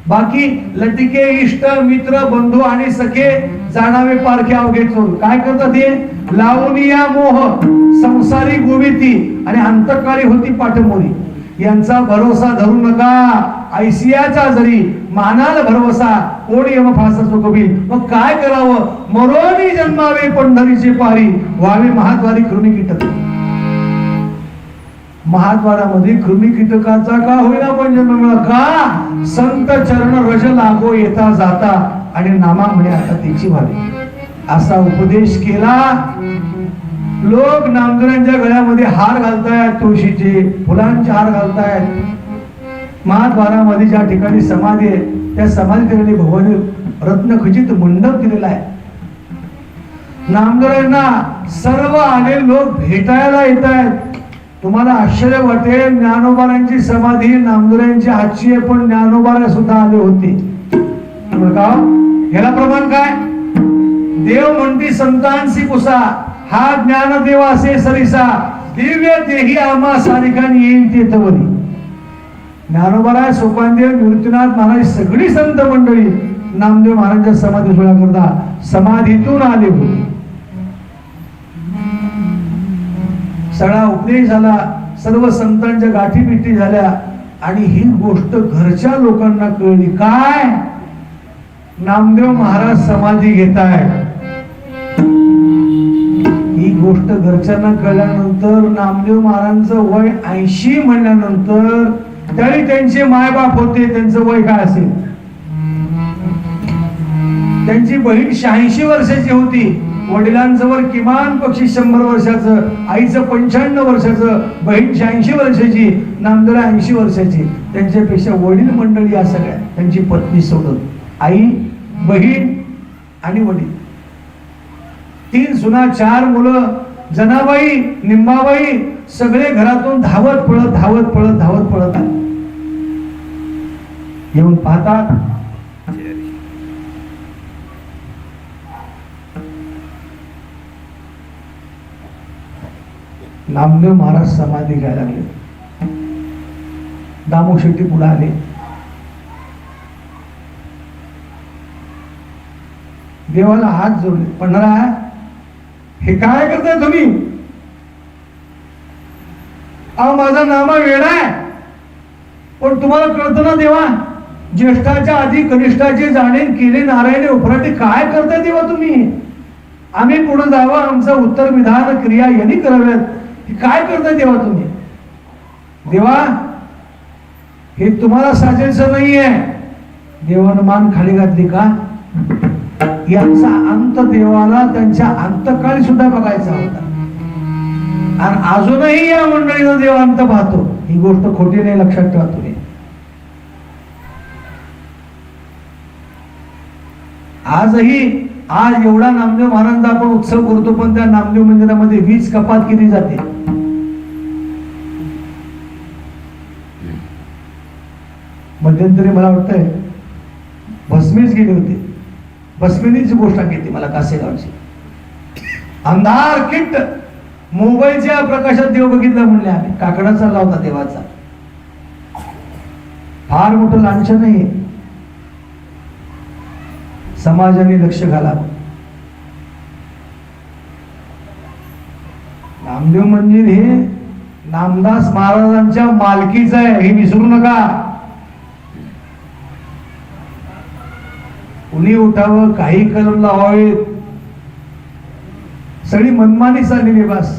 बाकी लटिके इष्ट मित्र बंधू आणि सखे जाणावे पारखे अवघे चोर काय करतात हे लावणीया मोह संसारी गोविती आणि अंतकाळी होती पाठमोरी यांचा भरोसा धरू नका ऐसियाचा जरी मानाल भरवसा कोण यम फासा कबी. मग काय करावं, मरोनी जन्मावे पंढरीचे पारी व्हावे महाद्वारी कृमी कीटक. महाद्वारामध्ये कृमी कीटकाचा का होईना पण जन्म मिळाला का, संत चरण रज लागो येता जाता आणि नामा म्हणे आता तिची व्हावी असा उपदेश केला. लोक नामदेवांच्या गळ्यामध्ये हार घालतायत, तुळशीचे फुलांचे हार घालतायत. महाद्वारामध्ये ज्या ठिकाणी समाधी आहे त्या समाधी ठिकाणी भवानी रत्नखचित मंडप दिलेला आहे. नामदेवांना सर्व आले लोक भेटायला येत आहेत. तुम्हाला आश्चर्य वाटेल, ज्ञानोबारांची समाधी नामदेवांची हातची आहे, पण ज्ञानोबारा सुद्धा आले होते. का ह्याला प्रमाण काय, देव म्हणती संतांसी पुसा हा ज्ञानदेव असे सरिसा दिव्य देही आम्हा सारिकांनी येईल ते तवरी. ज्ञानोबाराय, सोपानदेव, निवृत्तीनाथ महाराज सगळी संत मंडळी नामदेव महाराजांच्या समाधी सोहळा करता समाधीतून आले होते. सगळा उपदेश झाला, सर्व संतांच्या गाठी भेटी झाल्या आणि ही गोष्ट घरच्या लोकांना कळली. काय, नामदेव महाराज समाधी घेत आहेत. ही गोष्ट घरच्यांना कळल्यानंतर नामदेव महाराजांचं वय 80 म्हणल्यानंतर तरी त्यांचे मायबाप होते, त्यांचं वय काय असेल, त्यांची बहीण 86 वर्षाची होती, वडिलांचं वर किमान पक्षी 100 वर्षाचं, आईचं 95 वर्षाचं, बहीण 86 वर्षाची, नामदेव 80 वर्षाची. त्यांच्यापेक्षा वडील मंडळी या सगळ्या, त्यांची पत्नी सोडून आई, बहीण आणि वडील, 3 सुना, 4 मुलं, जनाबाई, निंबाबाई सगळे घरातून धावत पळत आले. येऊन पाहतात नामदेव महाराज समाधी घ्यायला लागले. दामो शेट्टी पुढे आले. देवाला हात जोडले. पंढरा, हे काय करताय तुम्ही? अहो माझा नामा वेडा आहे, पण तुम्हाला कळतं ना देवा, ज्येष्ठाच्या आधी कनिष्ठाचे जाणीव केले नारायणे उपराटे. काय करताय देवा तुम्ही? आम्ही पुढे जावं, आमचं उत्तर विधान क्रिया यांनी कराव्यात. काय करताय देवा तुम्ही? देवा, हे तुम्हाला साजेचं नाहीये. देवानं मान खाली घातली का? यांचा अंत देवाला त्यांच्या अंतकाळी सुद्धा बघायचा होता, आणि अजूनही या मंडळीचा देव अंत पाहतो. ही गोष्ट खोटी नाही, लक्षात ठेवा तुम्ही. आजही आज एवढा नामदेव महाराजांचा आपण उत्सव करतो, पण त्या नामदेव मंदिरामध्ये वीज कपात केली जाते. मध्यंतरी मला वाटतंय भस्मीच गेले होते, भस्मिनीची गोष्ट घेतली मला कासेगावची. अंधार किट्ट मोबाईलच्या प्रकाशात देव बघितला म्हणले आम्ही. काकडा चालला होता देवाचा, फार मोठं लांछन आहे. समाजाने लक्ष घालावं. नामदेव मंदिर हे नामदास महाराजांच्या मालकीचं आहे, हे विसरू नका. कुणी उठावं, काही कलम लावावे, सगळी मनमानी चाललेली बस.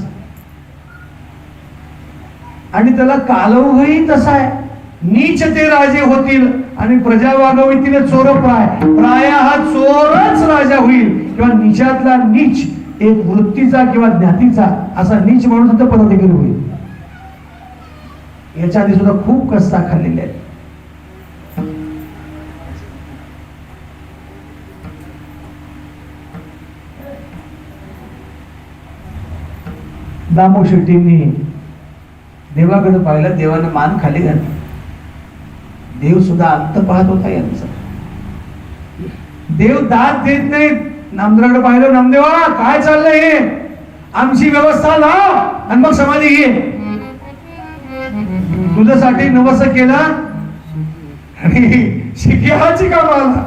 आणि त्याला कालौघही तसा आहे. नीच ते राजे होतील आणि प्रजा वागवी तिने चोर प्राय. प्राय हा चोरच राजा होईल, किंवा नीचातला नीच, एक वृत्तीचा किंवा ज्ञातीचा असा नीच माणूस सुद्धा पदाधिकारी होईल. याच्या आधी सुद्धा खूप कष्टा खाल्लेले आहेत. दामो शेट्टींनी देवाकडे पाहिलं, देवानं मान खाली घातली. देव सुद्धा अंत पाहत होता यांचा. देव दाद देत नाहीत. नामदेवाकडे पाहिलं, नामदेवा काय चाललंय हे, आमची व्यवस्था लाव आणि मग समाधी घे. तुझ्यासाठी नवस केला आणि शिक्याची काम आला.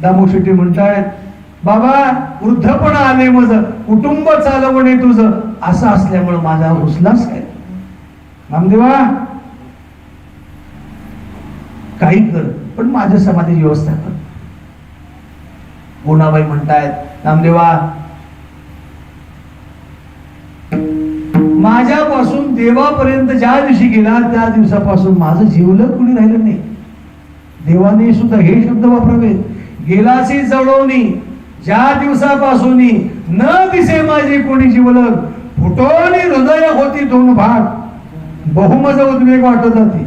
दामो शेट्टी म्हणतायत, बाबा वृद्धपणा आले, माझं कुटुंब चालवणे तुझं असं असल्यामुळे माझा रुसलाच काय. नामदेवा काही कर पण माझ्या समाधीची व्यवस्था कर. गुणाबाई म्हणतायत नामदेवा माझ्यापासून देवापर्यंत ज्या दिवशी गेला त्या दिवसापासून माझं जीवलग कुणी राहिलं नाही. देवाने सुद्धा हे शब्द वापरावेत, गेलासी जवळवणी ज्या दिवसापासून न दिसे माझी कोणी जीवलग, फुटोनी हृदय होती दोन भाग, बहुमज उद्वेग वाटत जाते.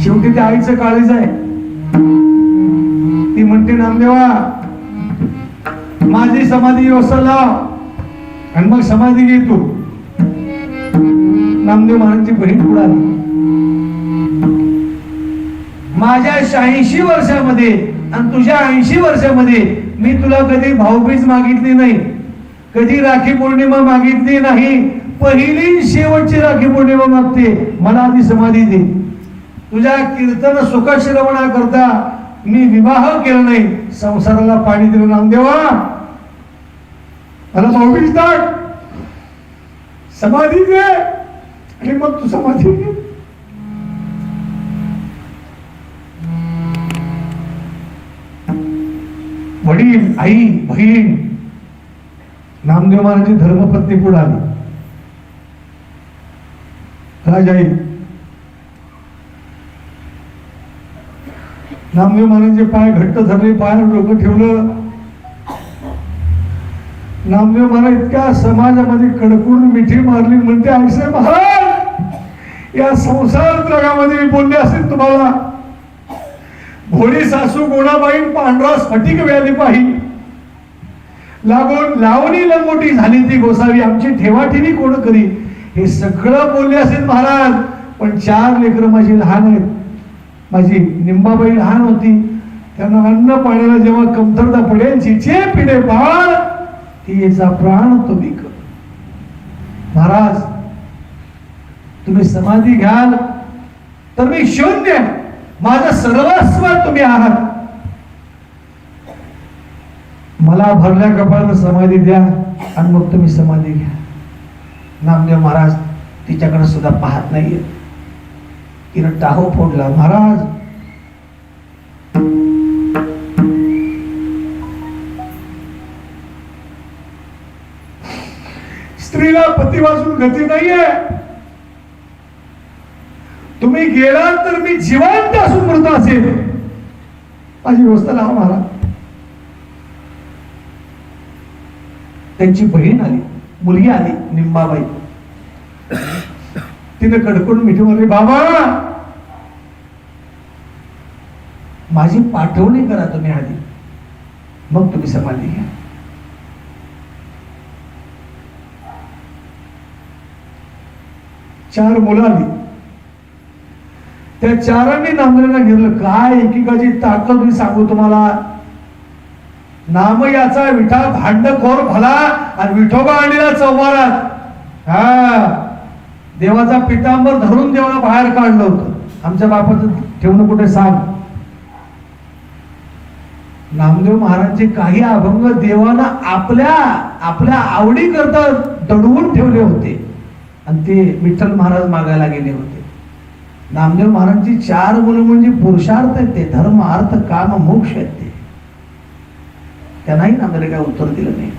शेवटी त्या आईचं काळीज आहे. ती म्हणते नामदेवा माझी समाधी व्यवस्था लाव आणि मग समाधी घे तू. नामदेव महाराजांची बहीण पुढे आली. माझ्या 86 वर्षामध्ये आणि तुझ्या 80 वर्षामध्ये मी तुला कधी भाऊबीज मागितली नाही, कधी राखी पौर्णिमा मागितली नाही. पहिली शेवटची राखी पौर्णिमा मागते, मला आधी समाधी दे. तुझ्या कीर्तन सुखश्रवणा करता मी विवाह केला नाही, संसाराला पाणी दिलं. नामदेवा मला भाऊबीज टाक, समाधी दे आणि मग तू समाधी घे. वडील, आई, बहीण, नामदेव महाराजांची धर्मपत्नी पुढे आली. राजाई नामदेव महाराजांचे पाय घट्ट धरले, पायावर डोकं ठेवलं. नामदेव महाराज इतक्या समाजामध्ये कडकडून मिठी मारली. म्हणते ऐसे महाराज या संसार जगामध्ये मी बोलले असेल तुम्हाला, भोळी सासू गुणाबाई पांढरा स्फटिक व्याली पाही लागून लावणी लंगोटी झाली ती गोसावी, आमची ठेवाठेवी कोण करी, हे सगळं बोलले असेल महाराज. पण 4 लेकरं माझी लहान आहेत. माझी निंबाबाई लहान होती, त्यांना अन्न पाण्याला जेव्हा कमतरता पडेल, जिचे पिढे बाळ तिचा प्राण तुम्ही कर. महाराज तुम्ही समाधी घ्याल तर मी शून्य, माझं सर्वस्व तुम्ही आहात. मला भरल्या कपाळानं समाधी द्या आणि मग तुम्ही समाधी घ्या. नामदेव महाराज तिच्याकडे सुद्धा पाहत नाहीये. तिनं टाहो फोडला. महाराज स्त्रीला पती वाचून गती नाहीये. तुम्ही गेलात तर मी जिवंत असून मृत असेल, माझी व्यवस्था लावा महाराज. त्यांची बहीण आली, मुलगी आली निंबाबाई. तिने कडकडून मिठी मारली. बाबा माझी पाठवणी करा तुम्ही आधी, मग तुम्ही समाधी घ्या. चार मुलं आली. त्या चारांनी नामदेवांना घेतलं. काय एकेकाची ताकद मी सांगू तुम्हाला. नाम याचा विठा भांडखोर भला आणि विठोबा आणलेला चौबारात. हा देवाचा पितांबर धरून देवाला बाहेर काढलं होतं. आमच्या बापाचं ठेवणं कुठे सांग. नामदेव महाराजांचे काही अभंग देवाना आपल्या आपल्या आवडी करता दडवून ठेवले होते आणि ते विठ्ठल महाराज मागायला गेले होते. नामदेव महाराजांची 4 मुलं म्हणजे पुरुषार्थ आहेत ते, धर्म अर्थ काम मोक्ष आहेत ते. त्यांनाही नामदेवाने काय उत्तर दिलं नाही.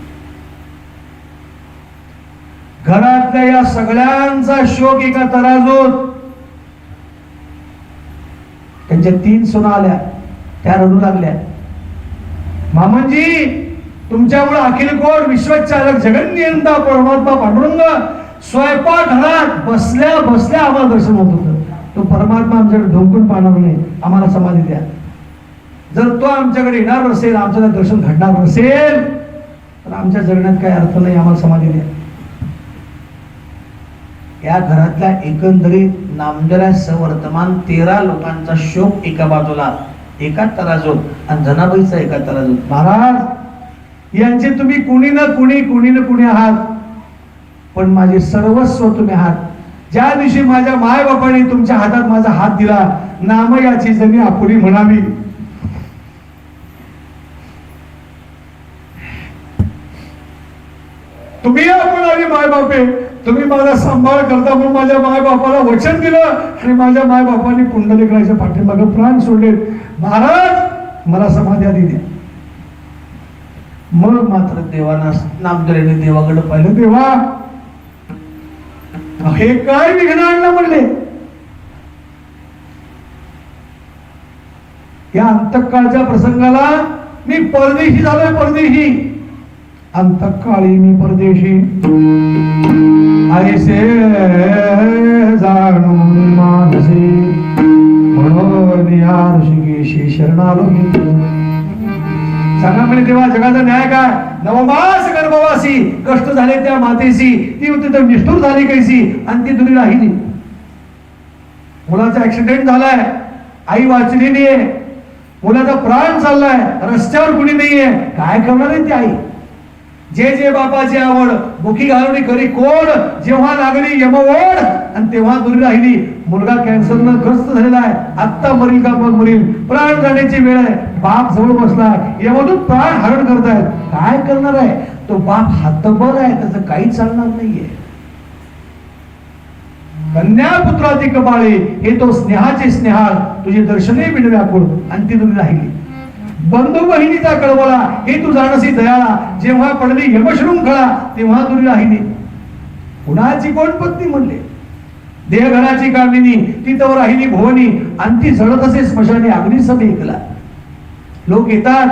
घरातल्या या सगळ्यांचा शोक एका तराजूत. त्यांच्या 3 सुना आल्या, त्या रडू लागल्या. मामनजी तुमच्यामुळे अखिलकोट विश्वचालक जगन्नियंता परमात्मा पांडुरंग स्वयंपाक घरात बसल्या बसल्या आम्हाला दर्शन होत होतं. तो परमात्मा आमच्याकडे ढोकून पाहणार नाही, आम्हाला समाधी द्या. जर तो आमच्याकडे येणार नसेल, आमचं दर्शन घडणार नसेल, तर आमच्या जगण्यात काही अर्थ नाही, आम्हाला समाधी द्या. या घरातल्या एकंदरीत नामदेवला सवर्तमान 13 लोकांचा शोक एका बाजूला, एका तराजूत, आणि जनाबाईचा एका तराजूत. महाराज यांचे तुम्ही कुणी ना कुणी आहात, पण माझे सर्वस्व तुम्ही आहात. ज्या दिवशी माझ्या माय बापाने तुमच्या हातात माझा हात दिला, नाम याची जणी आपुली म्हणावी. तुम्ही आपणारी मायबाप आहे, तुम्ही माझा सांभाळ करता म्हणून माझ्या मायबापाला वचन दिलं आणि माझ्या मायबापांनी पुंडलिकाच्या पाठीमागे प्राण सोडले. महाराज मला समाधी आधी द्या. मग मात्र देवाना नामदेवाने देवाकडे पाहिलं. देवा हे काय विघ्न आणलं म्हणले. या अंतकाळच्या प्रसंगाला मी परदेशी झालोय, परदेशी. अंतकाळी मी परदेशी ऐसे जाणून मानसी म्हणून या ऋषिकेशी शरणालो मी. सांगा म्हणे देवा जगाचा न्याय काय. नवमास गर्भवासी कष्ट झाले त्या मातेशी, ती होती तर निष्ठूर झाली कैसी आणि ती दुरी राहिली. मुलाचा ऍक्सिडेंट झालाय, आई वाचली नाहीये, मुलाचा प्राण चाललाय, रस्त्यावर कुणी नाहीये, काय करणार आहे ती आई. जे जे बापाची आवड बुकी घालून करी कोण, जेव्हा लागली यमवड आणि तेव्हा दुरी राहिली. मुलगा कॅन्सरनं ग्रस्त झालेला आहे, आत्ता मरील का मग मरील, प्राण जाण्याची वेळ आहे. बाप जवळ बसलाय, यमदूत प्राण हरण करतायत, काय करणार आहे तो बाप. हातभर आहे, त्याचं काही चालणार नाहीये. कन्या पुत्राती कपाळे हे तो स्नेहाचे स्नेहाळ, तुझे दर्शने बिन व्याकुळ आणि ती दुरी राहिली. बंधू बहिणीचा कळवळा हे तू जाणसी दयाळा, जेव्हा पडली यमशृंखळा तेव्हा दुरी राहिली. कुणाची कोण पत्नी म्हणले, देहघराची कामिनी ती तव राहिली भुवनी आणि ती जळत असे स्मशानी अग्निसभ ऐकला. लोक येतात,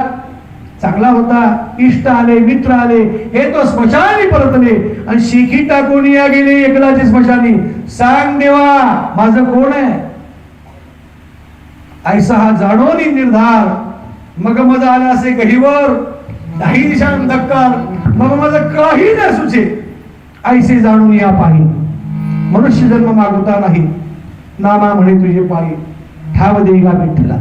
चांगला होता, इष्ट आले, मित्र आले, हे तो स्मशानी परतले आणि शिखी टाकून या गेले एकलाचे स्मशानी. सांग देवा माझं कोण आहे. ऐसा हा जाणोनी निर्धार, मग मजा आला असे गहीवर नाही दिशान धक्कार, मग माझं काही न सुचे ऐसे जाणून या पाही. मनुष्य जन्म मागवता नाही, नामा म्हणे तुझे पायी, ठाव देईगा विठ्ठला.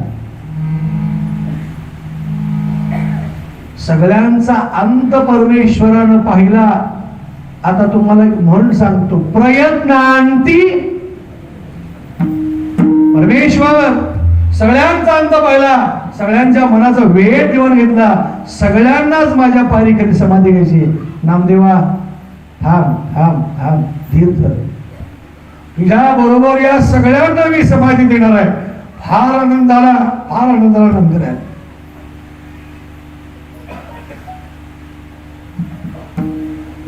सगळ्यांचा अंत परमेश्वरानं पाहिला. आता तुम्हाला एक म्हण सांगतो, प्रयत्नांती परमेश्वर सगळ्यांचा अंत पाहिला, सगळ्यांच्या मनाचा वेळ देऊन घेतला, सगळ्यांनाच माझ्या पायरी कधी समाधी घ्यायची. नामदेवा थांब थांब थांब, धीर धर, तुझ्या बरोबर या सगळ्यांना मी समाधी देणार आहे. फार आनंदाला नंतर आहे.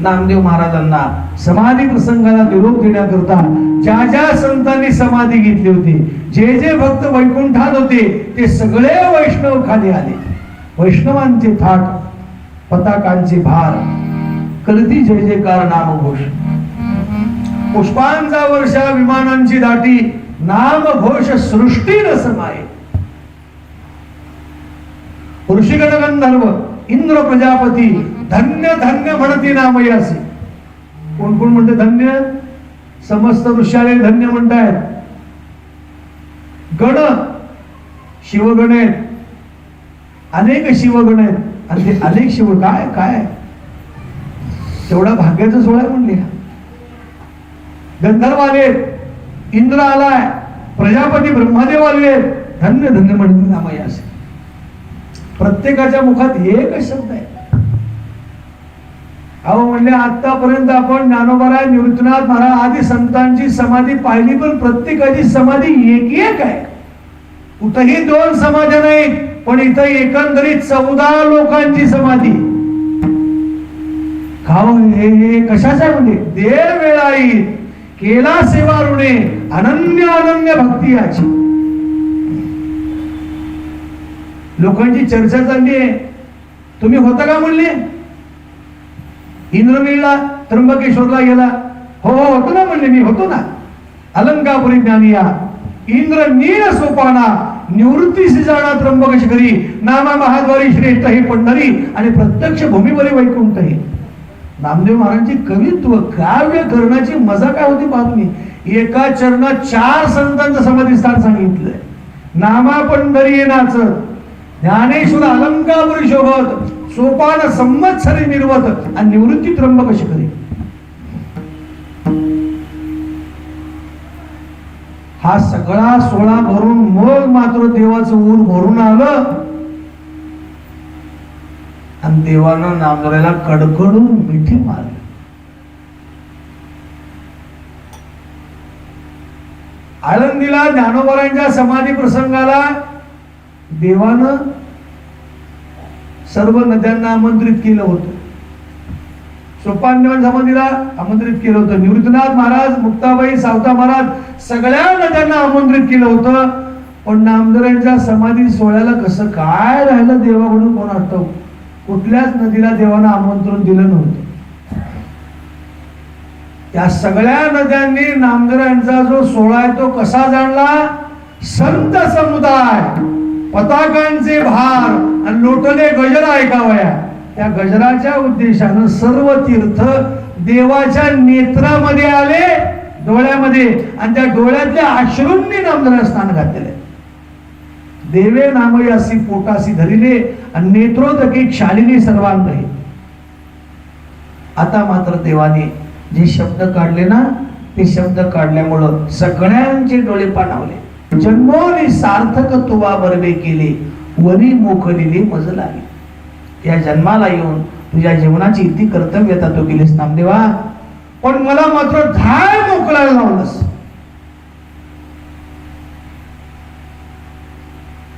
नामदेव महाराजांना समाधी प्रसंगाला निरोप देण्याकरता ज्या ज्या संतांनी समाधी घेतली होती, जे जे भक्त वैकुंठात होते, ते सगळे वैष्णव खाली आले. वैष्णवांचे थाट, पताकांचे भार, कलती जय जयकार नामघोष. पुष्पांचा वर्षा, विमानांची दाटी, नामघोष सृष्टी न समाये. ऋषिगण गंधर्व, इंद्र प्रजापती धन्य धन्य म्हणती नामयासी. कोण कोण म्हणते धन्य, समस्त ऋषाले धन्य म्हणतायत. गण शिवगण आहेत, अनेक शिवगण आहेत आणि ते अनेक शिव काय काय तेवढा भाग्याचा सोहळा म्हणले. गंधर्व आले, इंद्र आलाय, प्रजापती ब्रह्मदेव आले, धन्य धन्य म्हणते नामयासी. प्रत्येकाच्या मुखात एकच शब्द आहे. अहो म्हणले आतापर्यंत आपण ज्ञानोबा, निवृत्तीनाथ महाराज आदी संतांची समाधी पाहिली, पण प्रत्येकाची समाधी एक एक आहे. कुठेही दोन समाधी नाहीत, पण इथं एकंदरीत 14 लोकांची समाधी. खाव हे कशाच्या म्हणजे देर वेळाई केला सेवा ऋणे अनन्य अनन्य भक्ती याची. लोकांची चर्चा चालली आहे, तुम्ही होता का म्हणले. इंद्रवीरला त्र्यंबकेश्वरला गेला, हो होतो ना म्हणले, मी होतो ना. अलंकापुरी ज्ञानिया इंद्र नील सोपाना निवृत्तीसी जाणा त्र्यंबकेश्वरी नामा महाद्वारी श्रेष्ठ ही पंढरी आणि प्रत्यक्ष भूमीवरी वैकुंठ हे. नामदेव महाराजांची कवित्व काव्य करण्याची मजा काय होती बातमी. एका चरणात 4 संतांचं समाधी स्थान सांगितलंय. नामा पंढरी नाच, ज्ञानेश्वर अलंकापुरी शोभत, सोपान संवत्सरी निर्वत आणि निवृत्ती त्र्यंबक शिखरी. हा सगळा सोहळा भरून मग मात्र देवाचं ऊर भरून आलं आणि देवानं नामदेवाला कडकडून मिठी मारली. आळंदीला ज्ञानोबारांच्या समाधी प्रसंगाला देवानं सर्व नद्यांना आमंत्रित केलं होतं. सोपानदेव समाधीला आमंत्रित केलं होतं. निवृत्तीनाथ महाराज, मुक्ताबाई, सावता महाराज सगळ्या नद्यांना आमंत्रित केलं होतं. पण नामदेवांच्या समाधी सोहळ्याला कसं काय राहिलं देवाकडून कोण आठव, कुठल्याच नदीला देवानं आमंत्रण दिलं नव्हतं. त्या सगळ्या नद्यांनी नामदेवांचा जो सोहळा आहे तो कसा जाणला? संत समुदाय, पताकांचे भार आणि लोटले गजर ऐकावया, त्या गजराच्या उद्देशानं सर्व तीर्थ देवाच्या नेत्रामध्ये आले, डोळ्यामध्ये, आणि त्या डोळ्यातल्या अश्रूंनी नामदेवाला स्नान घातलेले. देवे नामई असी पोटासी धरिले आणि नेत्रोदकी शालिनी सर्वांगही. आता मात्र देवाने जे शब्द काढले ना, ते शब्द काढल्यामुळं सगळ्यांचे डोळे पाणावले. जन्मोनी सार्थक तुवा बरवे केले, वरी मोकलेली मज लागली. या जन्माला येऊन तुझ्या जीवनाची इतकी कर्तव्यता तू केलीस नामदेवा, पण मला मात्र धाय मोकळायला लावलंस.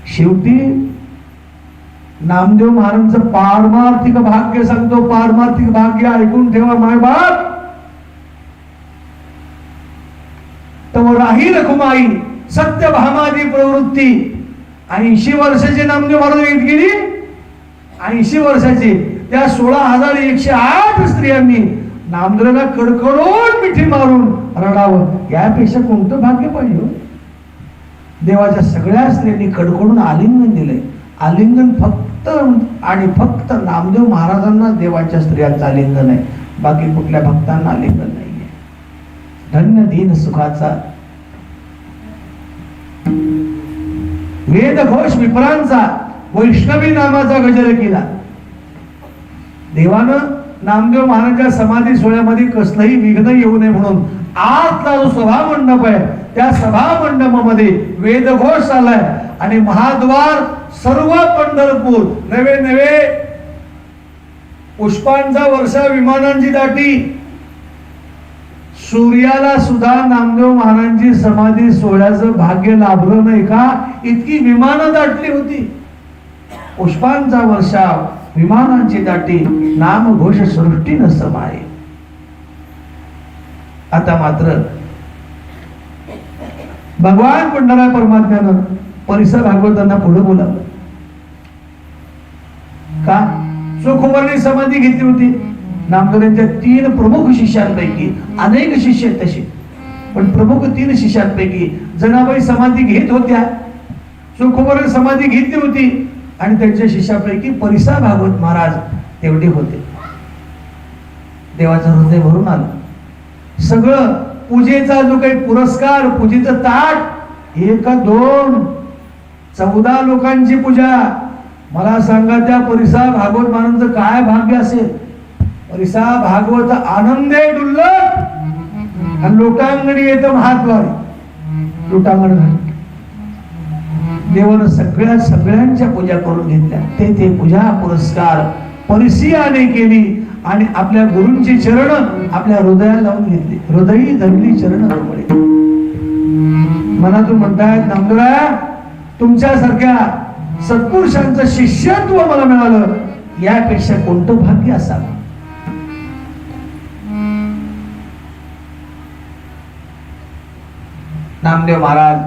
शेवटी नामदेव महाराजांचं पारमार्थिक भाग्य सांगतो. पारमार्थिक भाग्य ऐकून ठेवा मायबाप. तर राही रखुमाई सत्य भामादी प्रवृत्ती. 80 वर्षाचे नामदेव महाराज येत गेली. 80 वर्षाचे त्या 16,108 स्त्रियांनी नामदेवाला कडकडून मिठी मारून रडावं. यापेक्षा कोणतं भाग्य पाहिजे? देवाच्या सगळ्या स्त्रियांनी कडकडून आलिंगन दिलंय. आलिंगन फक्त आणि फक्त नामदेव महाराजांना देवाच्या स्त्रियांचं आलिंगन आहे, बाकी कुठल्या भक्तांना आलिंगन नाहीये. धन्य दीन सुखाचा वेदघोष विप्रांचा वैष्णवी नामाचा गजर केला. देवानं नामदेव महाराजांच्या समाधी सोहळ्यामध्ये कसलंही विघ्न येऊ नये म्हणून आतला जो सभा मंडप आहे त्या सभा मंडपामध्ये वेदघोष आलाय आणि महाद्वार सर्व पंढरपूर नवे नवे पुष्पांचा वर्षा विमानांची दाटी. सूर्याला सुद्धा नामदेव महाराजांची समाधी सोहळ्याचं भाग्य लाभलं नाही का? इतकी विमानं दाटली होती. पुष्पांचा वर्षा विमानांची दाटी, नामघोष सृष्टी न समाये. आता मात्र भगवान पंढरा परमात्म्यानं परिसर भागवतांना पुढे बोलावलं. का? सुखवर्णी समाधी घेतली होती नामदेवांच्या 3 प्रमुख शिष्यांपैकी. अनेक शिष्य आहेत तसे, पण प्रमुख 3 शिष्यांपैकी जनाबाई समाधी घेत होत्या. सुखवर्णी समाधी घेतली होती आणि त्यांच्या शिष्यापैकी परिसा भागवत महाराज तेवढे होते. देवाचं हृदय भरून आलं. सगळं पूजेचा जो काही पुरस्कार, पूजेचं ताट 1 2 14 लोकांची पूजा. मला सांगा त्या परिसा भागवत महाराजांचं काय भाग्य असेल? परिसा भागवत आनंदे डुल्लक आणि लोटांगणी येतं महाद्वारी. लोटांगण देवानं सगळ्यांच्या पूजा करून घेतल्या. ते पूजा पुरस्कार परिसियाने केली आणि आपल्या गुरूंची चरण आपल्या हृदयाला लावून घेतली. हृदयी धरली चरण कमळे. मनातून म्हणतायत नामदेवा, तुमच्यासारख्या सत्पुरुषांचं शिष्यत्व मला मिळालं, यापेक्षा कोणतं भाग्य असावं? नामदेव महाराज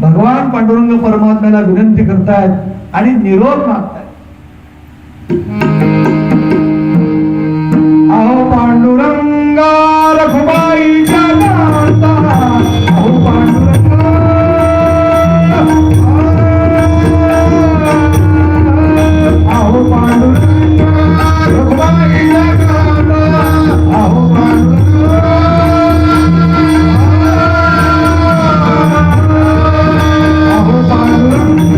भगवान पांडुरंग परमात्म्याला विनंती करतायत आणि निरोप मागतायत. अहो पांडुरंगा रखुमाईच्या नाता, अहो पांडुरंगा, अहो पांडुरंगा रखुमाईच्या नाता, अहो पांडुरंगा, अहो पांडुरंगा,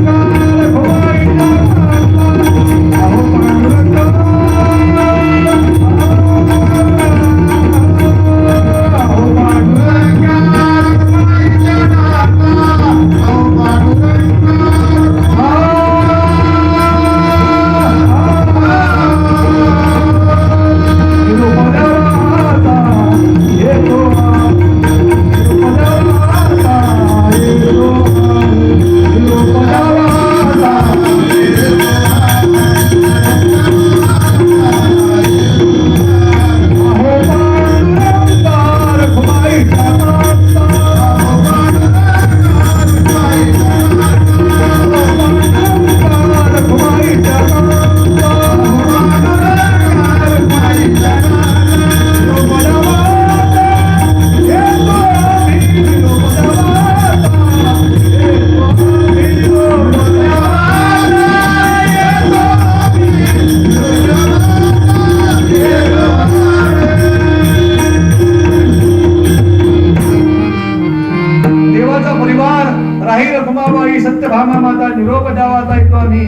येतो आम्ही.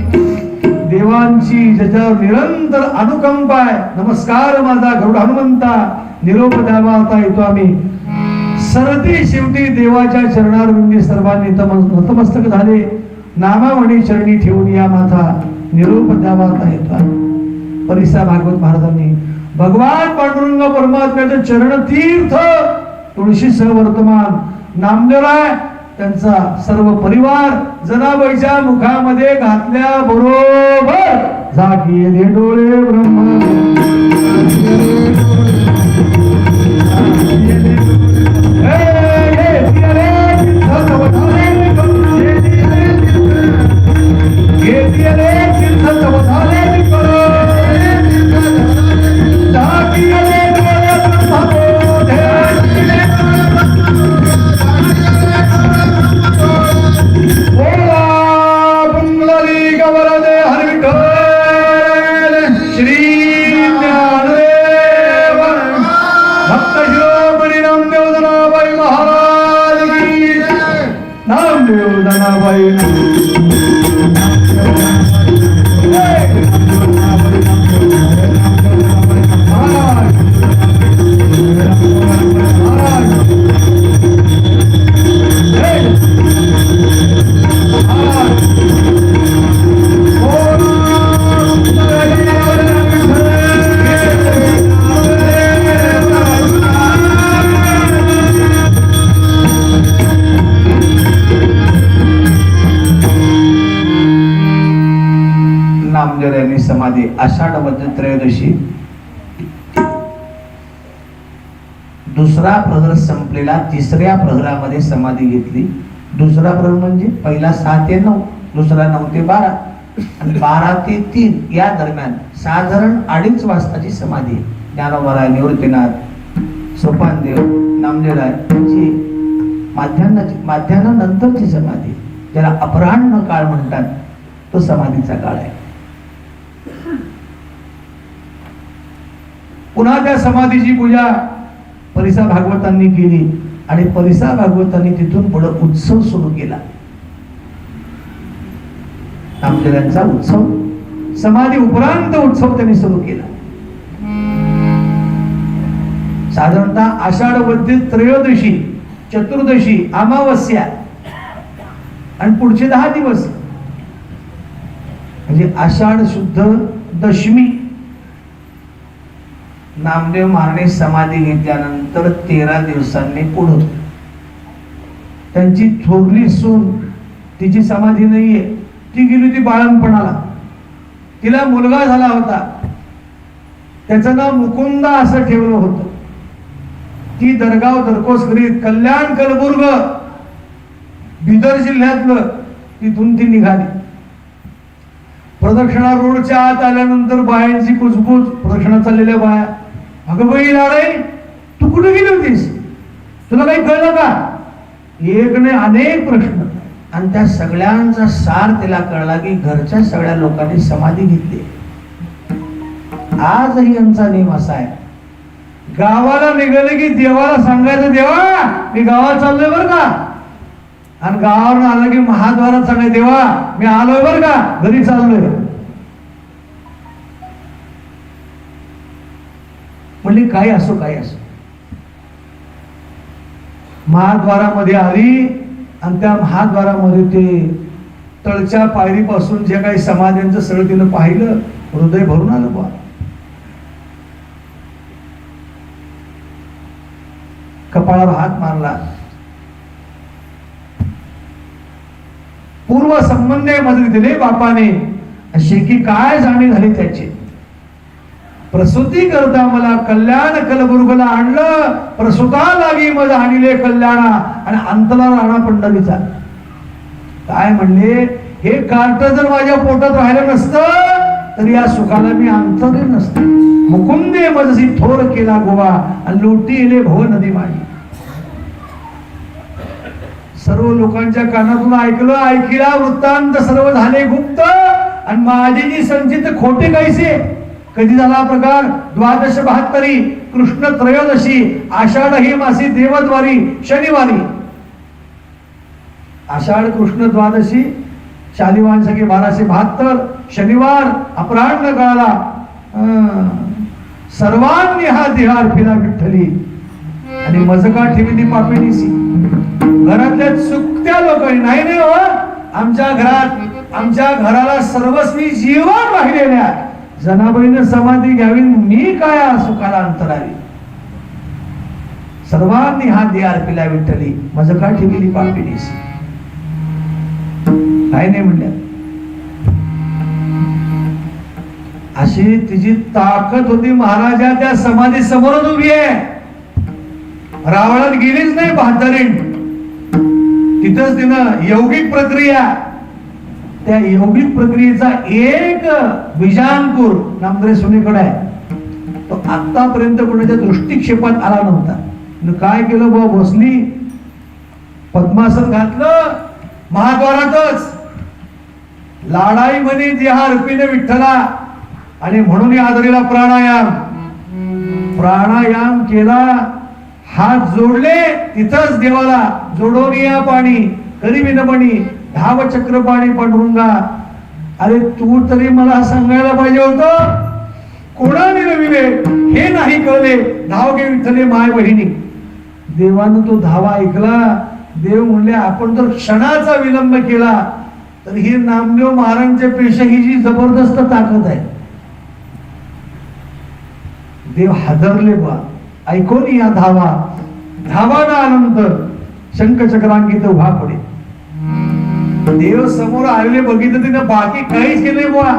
देवांची ज्याच्यावर निरंतर अनुकंपा आहे, नमस्कार माझा गरुड हनुमंता, निरोप द्यावा आता येतो आम्ही. सरती शेवटी देवाच्या चरणारविंदी सर्वांनी नतमस्तक झाले. नामावणी चरणी ठेवून या माथा, निरोप द्यावा आता येतो आम्ही. परिसा भागवत महाराजांनी भगवान पांडुरंग परमात्म्याचं चरण तीर्थ तुळशी वर्तमान नामदेवराय त्यांचा सर्व परिवार जनाबाईच्या मुखामध्ये घातल्या बरोबर झाकीले डोळे ब्रह्म समाधी आषाढ मध्य त्रयोदशी दुसरा प्रहर संपलेला, तिसऱ्या प्रहरामध्ये समाधी घेतली. दुसरा प्रहर म्हणजे पहिला 6 ते 9, दुसरा 9 ते 12 आणि 12 ते 3 या दरम्यान साधारण 2:30 वाजताची समाधी. ज्ञानोबराय, निवृत्तीनाथ, सोपानदेव, नामदेवराय यांची माध्यान्हानंतरची समाधी, ज्याला अपराह्न काळ म्हणतात, तो समाधीचा काळ आहे. पुन्हा त्या समाधीची पूजा परिसा भागवतांनी केली आणि परिसा भागवतांनी तिथून पुढे उत्सव सुरू केला. नामदेवांचा उत्सव, समाधी उपरांत उत्सव त्यांनी सुरू केला. साधारणतः आषाढ वद्य त्रयोदशी, चतुर्दशी, अमावस्या आणि पुढचे 10 दिवस म्हणजे आषाढ शुद्ध दशमी. नामदेव महाराज समाधी घेतल्यानंतर 13 दिवसांनी पुढे त्यांची थोरली सून, तिची समाधी नाहीये, ती गेली होती बाळणपणाला, तिला मुलगा झाला होता, त्याचं नाव मुकुंदा असं ठेवलं होतं. ती दरगाव दरकोसकरीत कल्याण कलबुर्ग बिदर जिल्ह्यातलं, तिथून ती निघाली. प्रदक्षिणा रोडच्या आत आल्यानंतर बायांची कुजबूज, प्रदक्षिणा चाललेल्या बाया, अगं बाई लाडाई, तू कुठे गेली होतीस, तुला काही कळलं का? एक नाही अनेक प्रश्न. आणि त्या सगळ्यांचा सार तिला कळला की घरच्या सगळ्या लोकांनी समाधी घेतली. आजही यांचा नियम असा आहे, गावाला निघाले की देवाला सांगायचं, देवा मी गावात चाललोय बर का, आणि गावावर आलं की महाद्वारात सांगायचं, देवा मी आलोय बर का, घरी चाललोय. म्हणली काही असो काही असो, महाद्वारामध्ये आली आणि त्या महाद्वारामध्ये ते तळच्या पायरीपासून जे काही समाध्यांचं सगळं तिनं पाहिलं, हृदय भरून आलं बा. कपाळावर हात मारला. पूर्व संबंधामध्ये दिले बापाने, अशी की काय जाणीव झाली त्याची. प्रसूती करता मला कल्याण कलबुर्गला आणलं, प्रसूता लागी मज आणले कल्याणा, आणि अंतला राणा पंढरीचा. काय म्हणले, हे कार्ट जर माझ्या पोटात राहिलं नसतं तर या सुखाला मी अंतरले नसते. मुकुंदे मजसी थोर केला गोवा, आणि लोटी येले भव नदी माझी. सर्व लोकांच्या कानातून ऐकिला वृत्तांत सर्व झाले गुप्त, आणि माझी जी संचित खोटे कैसे. कधी झाला प्रकार, 1272 कृष्ण त्रयोदशी, आषाढ ही मासी देवद्वारी शनिवारी. आषाढ कृष्ण द्वादशी शालिवाहन सखे 1272 शनिवार अपराह्न काळाला सर्वांनी हा देहार फिरा विठ्ठली आणि मजका ठेवली पापिणीसी. घरातल्या चुकत्या लोकांनी नाही हो, आमच्या घराला सर्वस्वी जीवन वाहिलेल्या जनाबाईने समाधी घ्यावी, मी काय सुखाला अंतरावी. सर्वांनी हा देहार फिरा विठ्ठली मजका ठेवली पापिणीसी. काय नाही म्हणल्या. अशी तिची ताकद होती. महाराजा त्या समाधी समोरच उभी आहे, रावणात गेलीच नाही बहादरीन. तिथंच तिनं यौगिक प्रक्रिया, त्या यौगिक प्रक्रियेचा एक बीजांकुर नामदेव सुनीकडे आहे. तो आतापर्यंत कोणाच्या दृष्टिक्षेपात आला नव्हता. काय केलं बुवा, बसली पद्मासन घातलं महाद्वारातच, लाडाई म्हणे देहा अर्पिणे विठ्ठला, आणि म्हणून या आदरीला प्राणायाम केला. हात जोडले तिथंच देवाला जोडून या पाणी करी विनपणी धाव चक्र पाणी पांडुरंगा. अरे तू तरी मला सांगायला पाहिजे होतं, कोणाने नविले हे नाही कळले, धाव घे विठ्ठले माय बहिणी. देवानं तो धावा ऐकला. देव म्हणले आपण जर क्षणाचा विलंब केला तर ही नामदेव महाराजांच्या पेक्षा ही जी जबरदस्त ताकद आहे. देव हादरले बा, ऐकून या धावाना आनंद शंखचक्रांकित उभा पडे. देव समोर आलेले बघितलं तिने बाकी काहीच केले बुवा.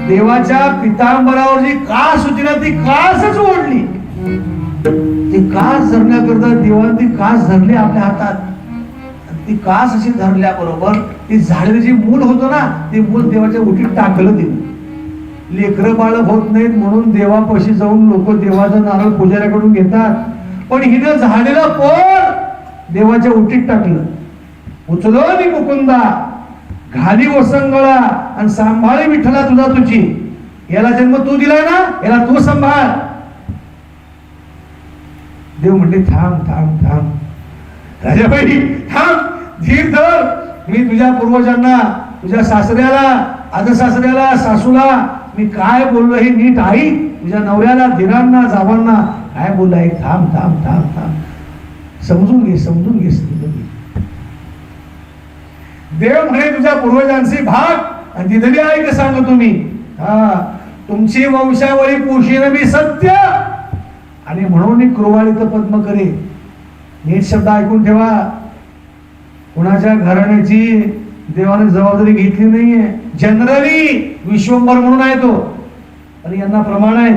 देवाच्या पितांबरावर जी कास होती ना ती कासच ओढली. ती कास धरण्याकरता देवाने ती कास धरली आपल्या हातात. ती कास अशी धरल्याबरोबर ती झालेली जी मूल होतं ना ते मूल देवाच्या उठीत टाकलं. तिने लेकरं बाळ होत नाहीत म्हणून देवापाशी जाऊन लोक देवाचं नारळ पुजाऱ्याकडून घेतात, पण हिने झालेलं पोर देवाच्या उठीत टाकलं. उचलो नि मुकुंदा घाली वसंगळा आणि सांभाळे विठ्ठला तुझा तुझी. याला जन्म तू दिलाय ना, याला तू सांभाळ. देव म्हणले थांब थांब थांब राजाबाई थांब, धीर धर. मी तुझ्या पूर्वजांना, तुझ्या सासऱ्याला, आजसासऱ्याला, सासूला मी काय बोललो हे नीट आई, तुझ्या नवऱ्याला, धीरांना, जावांना काय बोललो आहे. थांब थांब थांब थांब, समजून घे समजून घे समजून घे. देव म्हणे तुझ्या पूर्वजांचे भाग आणि दिलेली आहे का सांगतो तुम्ही. तुमची वंशावळी पोषीन मी सत्य आणि म्हणून कृवाळीत पद्म करे. नीट शब्द ऐकून ठेवा. कुणाच्या घराण्याची देवाने जबाबदारी घेतली नाहीये. जनरली विश्वंभर म्हणून आहे तो, आणि यांना प्रमाण आहे.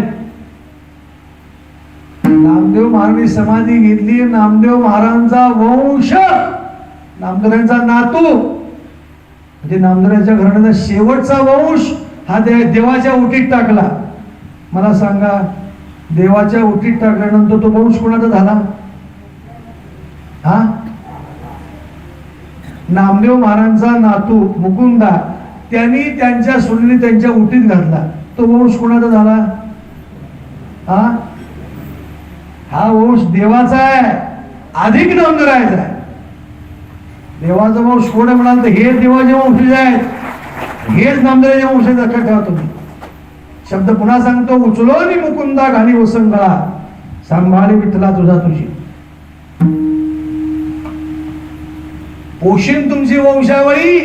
नामदेव महाराजांनी समाधी घेतली. नामदेव महाराजांचा वंश, नामदेवांचा नातू म्हणजे नामदेवाच्या घराण्याचा शेवटचा वंश हा देवाच्या उठीत टाकला. मला सांगा, देवाच्या उठीत टाकल्यानंतर तो वंश कोणाचा झाला? हा, नामदेव महाराजांचा नातू मुकुंदा, त्यांनी त्यांच्या सुनेने त्यांच्या उठीत घातला. तो वंश कोणाचा झाला? हा वंश देवाचा आहे, अधिक नोंदरायचा आहे. देवाचा वंश कोण म्हणाल तर हे देवाचे वंशज आहेत, हेच नामदेवाचे वंशज. लक्षात ठेवा तुम्ही. शब्द पुन्हा सांगतो, उचलो नि मुकुंदा घाली वसंगळा, सांभाळे विठ्ठला तुझा तुझी. पोषीन तुमची वंशावळी,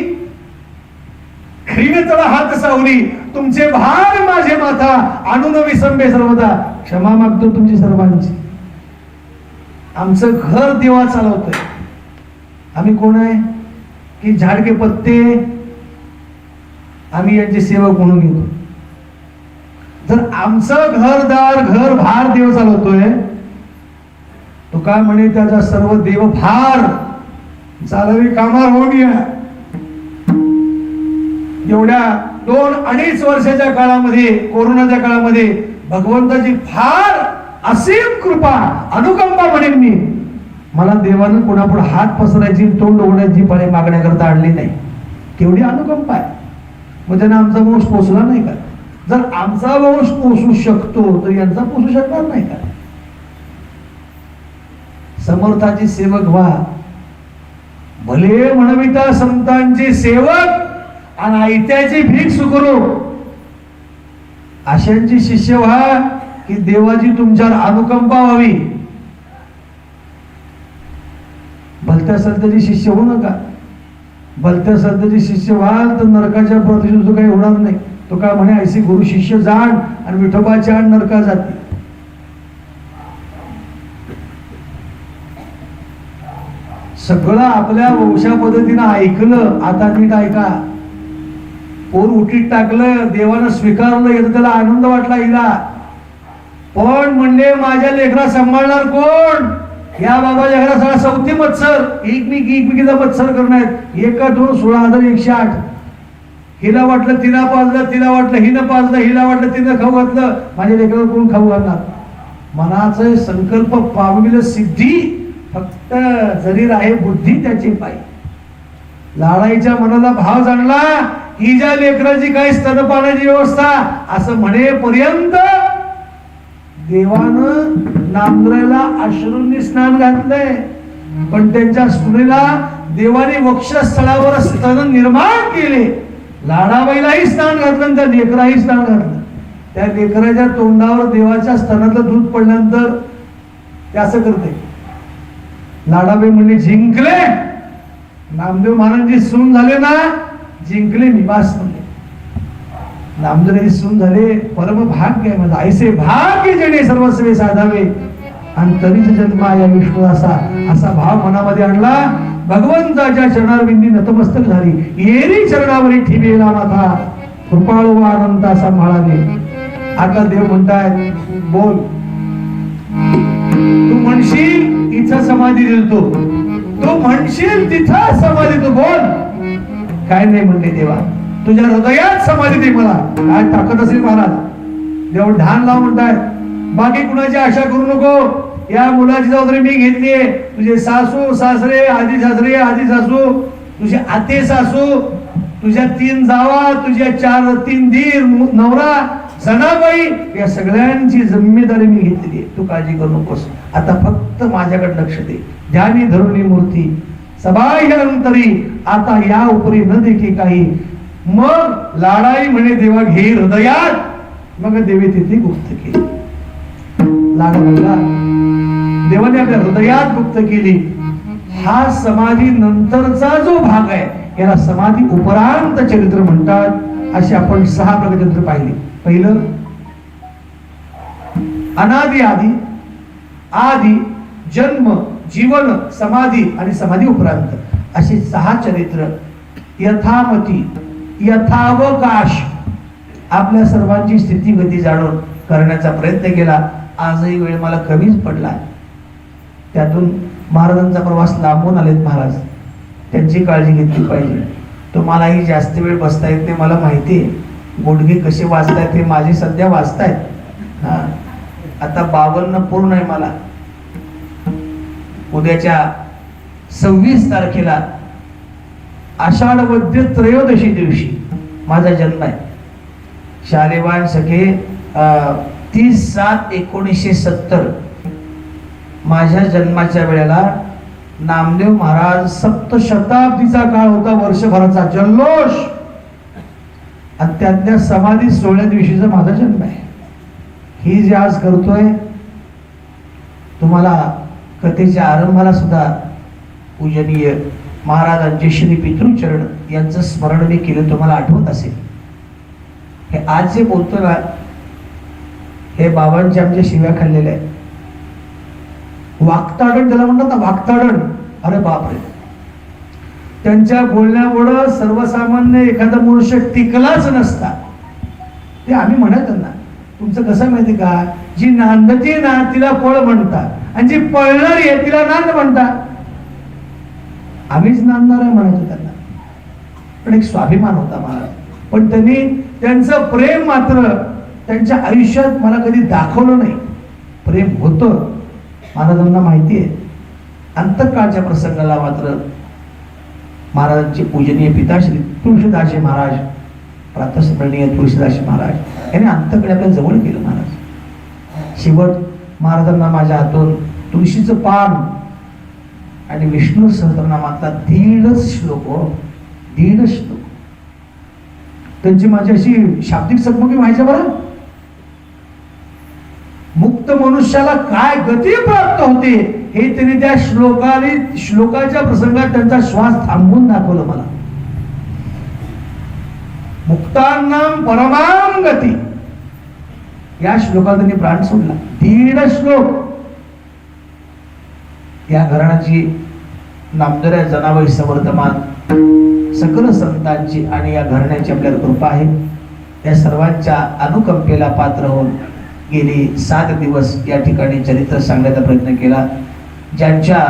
खरीने तळा हात सावली, तुमचे भार माझे माथा, आणून विसंबे सर्वदा. क्षमा मागतो तुमची सर्वांची. आमचं घर देवा चालवतोय. आम्ही कोण आहे की झाडके पत्ते, आम्ही यांचे सेवक म्हणून घेतो. जर आमचं घरदार घर भार देव चालवतोय, तो काय म्हणे त्याचा सर्व देव भार चालवी कामार होऊन या. एवढ्या 2-2.5 वर्षाच्या काळामध्ये, कोरोनाच्या काळामध्ये भगवंताची फार असीम कृपा, अनुकंपा म्हणेन मी. मला देवानं कोणापुढे हात पसरायची, तोंड ओढायची पाळी मागण्याकरता आणली नाही. केवढी अनुकंपा आहे. मग त्यांना आमचा वंश पोचला नाही का? जर आमचा वंश पोचू शकतो तर यांचा पोचू शकणार नाही का? समर्थाची सेवक व्हा. भले म्हणविता संतांचे सेवक आणि ऐत्याची भीक सुकरू, अशांची शिष्य व्हा की देवाची तुमच्यावर अनुकंपा व्हावी. भलत्या संतांची शिष्य होऊ नका. भलत्या संतांची शिष्य व्हाल तर नरकाच्या प्रतिष्ठेचं काही होणार नाही. तो काय म्हणे, ऐसी गुरु शिष्य जाण आणि विठोबाच्या आण नरका जाती. सगळं आपल्या वंशा पद्धतीनं ऐकलं. आता नीट ऐका. पोर उठीत टाकलं, देवानं स्वीकारलं, याचा त्याला आनंद वाटला हिला. पण म्हणले माझ्या लेकरा सांभाळणार कोण? या बाबाच्या घरात सगळा 34 मत्सर, एकमेकीचा मत्सर करण्यात 1, 2, 16,108. हिला वाटलं तिला पाजलं, तिला वाटलं हिनं पाजलं, हिला वाटलं तिनं खाऊ घातलं. माझ्या लेकराला कोण खाऊ घालणार? मनाचे संकल्प पावविल सिद्धी, फक्त जरी राहे बुद्धी त्याची पायी. लाडाईच्या मनाला भाव जाणला, हिच्या लेकराची काही स्तनपानाची व्यवस्था असं म्हणेपर्यंत देवानं नामदेवाला अश्रूंनी स्नान घातलंय. पण त्यांच्या सुनेला देवाने वक्षस्थळावर स्तन निर्माण केले. लाडाबाईलाही स्नान घातलं आणि त्या लेकराही स्नान घातलं. त्या लेकराच्या तोंडावर देवाच्या स्तनातलं दूध पडल्यानंतर ते असं करते. लाडाबाई म्हणजे जिंकले. नामदेव महाराजांची सून झाले ना, जिंकले मी, बास म्हणले. नामदेवाची सून झाले, परम भाग्य आहे माझा. ऐसे भाग्य जेणे सर्वस्वे साधावे आणि तरीच जन्मा या विष्णू असा भाव मनामध्ये आणला. भगवंताच्या चरणारविंदी नतमस्तक झाली. येरी चरणावरी ठिबेला माथा, कृपाळू व अनंत असा म्हाळाने. आता देव म्हणतायत, बोल. तू म्हणशील इथं समाधी दिलतो, तू म्हणशील तिथं समाधी, तू बोल. काय नाही म्हणले देवा, तुझ्या हृदयात समाधी दे मला. काय ताकद असेल महाराज. देव ढान लावून म्हणतायत, बाकी कुणाची आशा करू नको. या मुलाची जबाबदारी मी घेतलीये. तुझे सासू सासरे, आजी सासरे, आजी सासू, तुझे आते सासू, तुझ्या 3 जावा, तुझ्या 3 धीर, नवरा, सणाबाई, या सगळ्यांची जिम्मेदारी मी घेतलेली आहे. तू काळजी करू नकोस. आता फक्त माझ्याकडे लक्ष दे. ध्यानी धरुणी मूर्ती सबाह्य अंतरी, आता या उपरी न देखी काही. मग लाडाई म्हणे देवा घे हृदयात. मग देवी तिथे गुप्त केली. लाडा म्हणला, देवाने आपल्या हृदयात गुप्त केली. हा समाधी नंतरचा जो भाग आहे याला समाधी उपरांत चरित्र म्हणतात. अशी आपण 6 प्रकार चरित्र पाहिली. पहिलं अनादि आदि, आदि, जन्म, जीवन, समाधी आणि समाधी उपरांत अशी 6 चरित्र यथामती, यथावकाश आपल्या सर्वांची स्थिती गती जाणून करण्याचा प्रयत्न केला. आजही वेळ मला कमीच पडला. त्यातून महाराजांचा प्रवास लांबून आलेत महाराज, त्यांची काळजी घेतली पाहिजे. तुम्हालाही जास्त वेळ बसता येत नाही मला माहिती आहे. गुडघे कसे वाचतायत ते माझे सध्या वाचतायत. आता 52 पूर्ण आहे मला. उद्याच्या 26 तारखेला आषाढ वद्य त्रयोदशी दिवशी माझा जन्म आहे. शालेवान सखे 30/7/1970 माझ्या जन्माच्या वेळेला नामदेव महाराज सप्तशताब्दीचा काळ होता, वर्षभराचा जल्लोष. आणि त्यातल्या समाधी 16 दिवशीचा माझा जन्म आहे. ही जे आज करतोय, तुम्हाला कथेच्या आरंभाला सुद्धा पूजनीय महाराजांचे श्री पितृचरण यांचं स्मरण मी केलं, तुम्हाला आठवत असेल. हे आज जे बोलतोय ना, हे बाबांचे आमच्या शिव्या खाल्लेल्या आहेत. वाक्ताडण त्याला म्हणतात ना, वाक्ताडण. अरे बापरे, त्यांच्या बोलण्यामुळं सर्वसामान्य एखादा मनुष्य टिकलाच नसता. ते आम्ही म्हणत ना, तुमचं कसं माहिती का, जी नांदती ना तिला पळ म्हणतात आणि जी पळणारी आहे तिला नांद म्हणतात. आम्हीच नांदणार आहे म्हणायचं त्यांना. पण एक स्वाभिमान होता महाराज. पण त्यांनी त्यांचं प्रेम मात्र त्यांच्या आयुष्यात मला कधी दाखवलं नाही. प्रेम होतं, महाराजांना माहिती आहे. अंतकाळच्या प्रसंगाला मात्र महाराजांचे पूजनीय पिता श्री तुळशीदासजी महाराज, प्रातस्मरणीय तुळशीदासजी महाराज यांनी अंतकडे आपल्या जवळ केलं. महाराज शेवट महाराजांना माझ्या हातून तुळशीचं पान आणि विष्णू सहस्रनामातला 1.5 श्लोक हो, 1.5 श्लोक. त्यांची माझी अशी शाब्दिक चकमकी व्हायच्या बरं. मुक्त मनुष्याला काय गती प्राप्त होते हे त्यांनी त्या श्लोकाच्या प्रसंगात त्यांचा श्वास थांबवून दाखवलं मला. मुक्तानां परमां गती या श्लोकात त्यांनी प्राण सोडला. 1.5 श्लोक. या घराण्याची नामदऱ्या जनाबाई समर्थमान सकल संतांची आणि या घराण्याची आपल्याला कृपा आहे. या सर्वांच्या अनुकंपेला पात्र होऊन गेली 7 दिवस या ठिकाणी चरित्र सांगण्याचा प्रयत्न केला. ज्यांच्या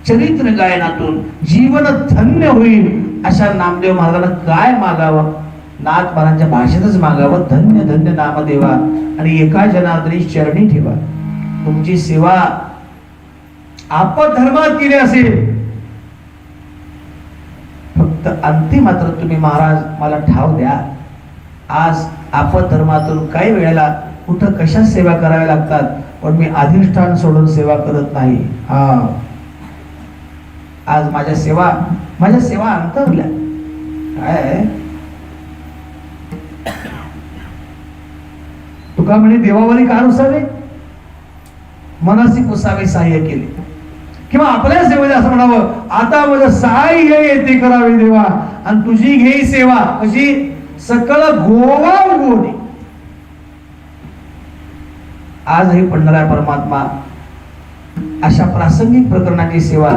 चरित्र गायनातून जीवन धन्य होईल अशा नामदेव महाराजांना काय मागावं, नाथ महाराजांच्या भाषेतच मागावं. धन्य धन्य नामदेवा आणि एका जनार्दनी चरणी ठेवा. तुमची सेवा आपधर्मात केली असेल, फक्त अंतिम मात्र तुम्ही महाराज मला ठाव द्या. आज आपधर्मातून काही वेळेला कुठं कशा सेवा कराव्या लागतात, पण मी अधिष्ठान सोडून सेवा करत नाही. आज माझ्या सेवा अंतरल्या. काय तुका म्हणे देवावरी कार उसावे, मनासी पुसावे सहाय्य केले. किंवा आपल्या सेवेमध्ये असं म्हणावं, आता माझं सहाय्य येते करावे देवा, आणि तुझी घेई सेवा कशी सकळ गोवा उगवणे. आजही पंढरा परमात्मा अशा प्रासंगिक प्रकरणाची सेवा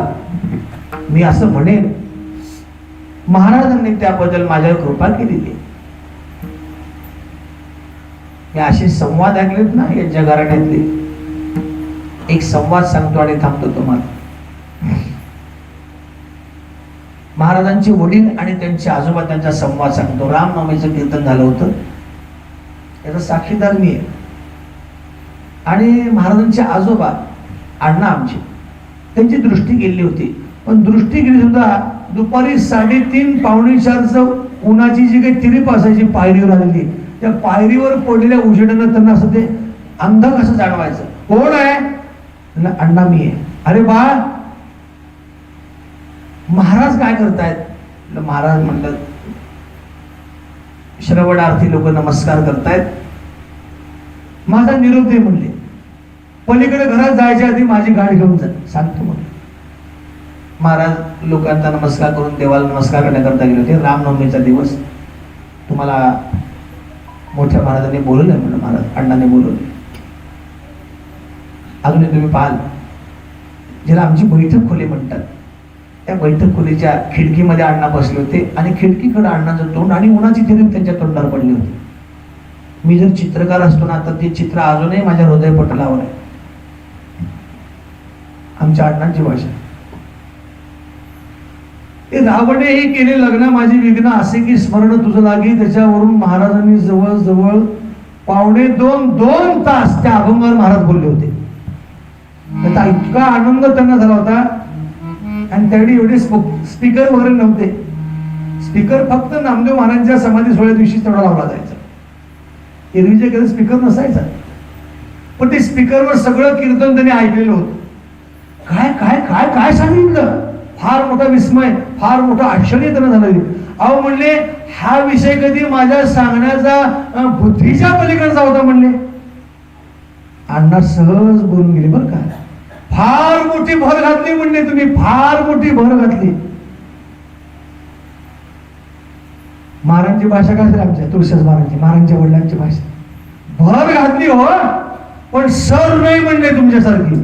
मी असं म्हणेन महाराजांनी त्याबद्दल माझ्यावर कृपा केलेली. हे असे संवाद ऐकलेत ना यांच्या घराण्यातले. एक संवाद सांगतो आणि थांबतो तुम्हाला. महाराजांचे वडील आणि त्यांचे आजोबा त्यांचा संवाद सांगतो. रामनवमीचं कीर्तन झालं होतं, याचा साक्षीदार मी आहे. आणि महाराजांचे आजोबा अण्णा आमचे, त्यांची दृष्टी गेली होती. पण दृष्टी गेली सुद्धा दुपारी 3:30 पावणे 4 उन्हाची जी काही तिरीप असायची पायरीवर आलेली, त्या पायरीवर पडलेल्या उजेडानं त्यांना असं ते अंधक असं जाणवायचं. कोण आहे? अण्णा मी आहे. अरे बा महाराज काय करतायत? महाराज म्हणतात श्रवणार्थी लोक नमस्कार करतायत, माझा निरोप दे म्हणले. पलीकडे घरात जायच्या आधी माझी गाडी घेऊन जा सांगतो म्हणून. महाराज लोकांचा नमस्कार करून देवाला नमस्कार करण्याकरता गेले होते. रामनवमीचा दिवस. तुम्हाला मोठ्या महाराजांनी बोलवलंय म्हणून, महाराज अण्णाने बोलवले. अजून तुम्ही पाहाल ज्याला आमची बैठक खोली म्हणतात, त्या बैठक खोलीच्या खिडकीमध्ये अण्णा बसले होते आणि खिडकीकडे अण्णाचं तोंड आणि उन्हाची तिरीप त्यांच्या तोंडावर पडली होती. मी जर चित्रकार असतो ना तर ते चित्र अजूनही माझ्या हृदयपटलावर आहे. आमच्या अण्णांची भाषा. ते रावणे हे केले लग्न माझी विघ्न असे की स्मरण तुझं लागी. त्याच्यावरून महाराजांनी जवळजवळ 2.5 तास त्या अभंगावर महाराज बोलले होते. त्याचा इतका आनंद त्यांना झाला होता. आणि त्यावेळी एवढे स्पीकर वगैरे नव्हते. स्पीकर फक्त नामदेव महाराजांच्या समाधी सोहळ्या दिवशी तेवढा लावला जायचा. एरवीच्या कधी स्पीकर नसायचा. पण ते स्पीकरवर सगळं कीर्तन त्यांनी ऐकलेलं होतं. काय काय काय काय सांगितलं. फार मोठा विस्मय, फार मोठं आश्चर्य त्यांना झालं. अहो म्हणले हा विषय कधी माझ्या सांगण्याचा बुद्धीच्या पलीकडचा होता म्हणले. अण्णा सहज बोलून गेले बरं का. फार मोठी भर घातली म्हणले तुम्ही, फार मोठी भर घातली. महाराजांची भाषा काय असेल आमच्या तुळशीदास महाराजांच्या वडिलांची भाषा. भर घातली हो, पण सर नाही म्हणले तुमच्यासारखी.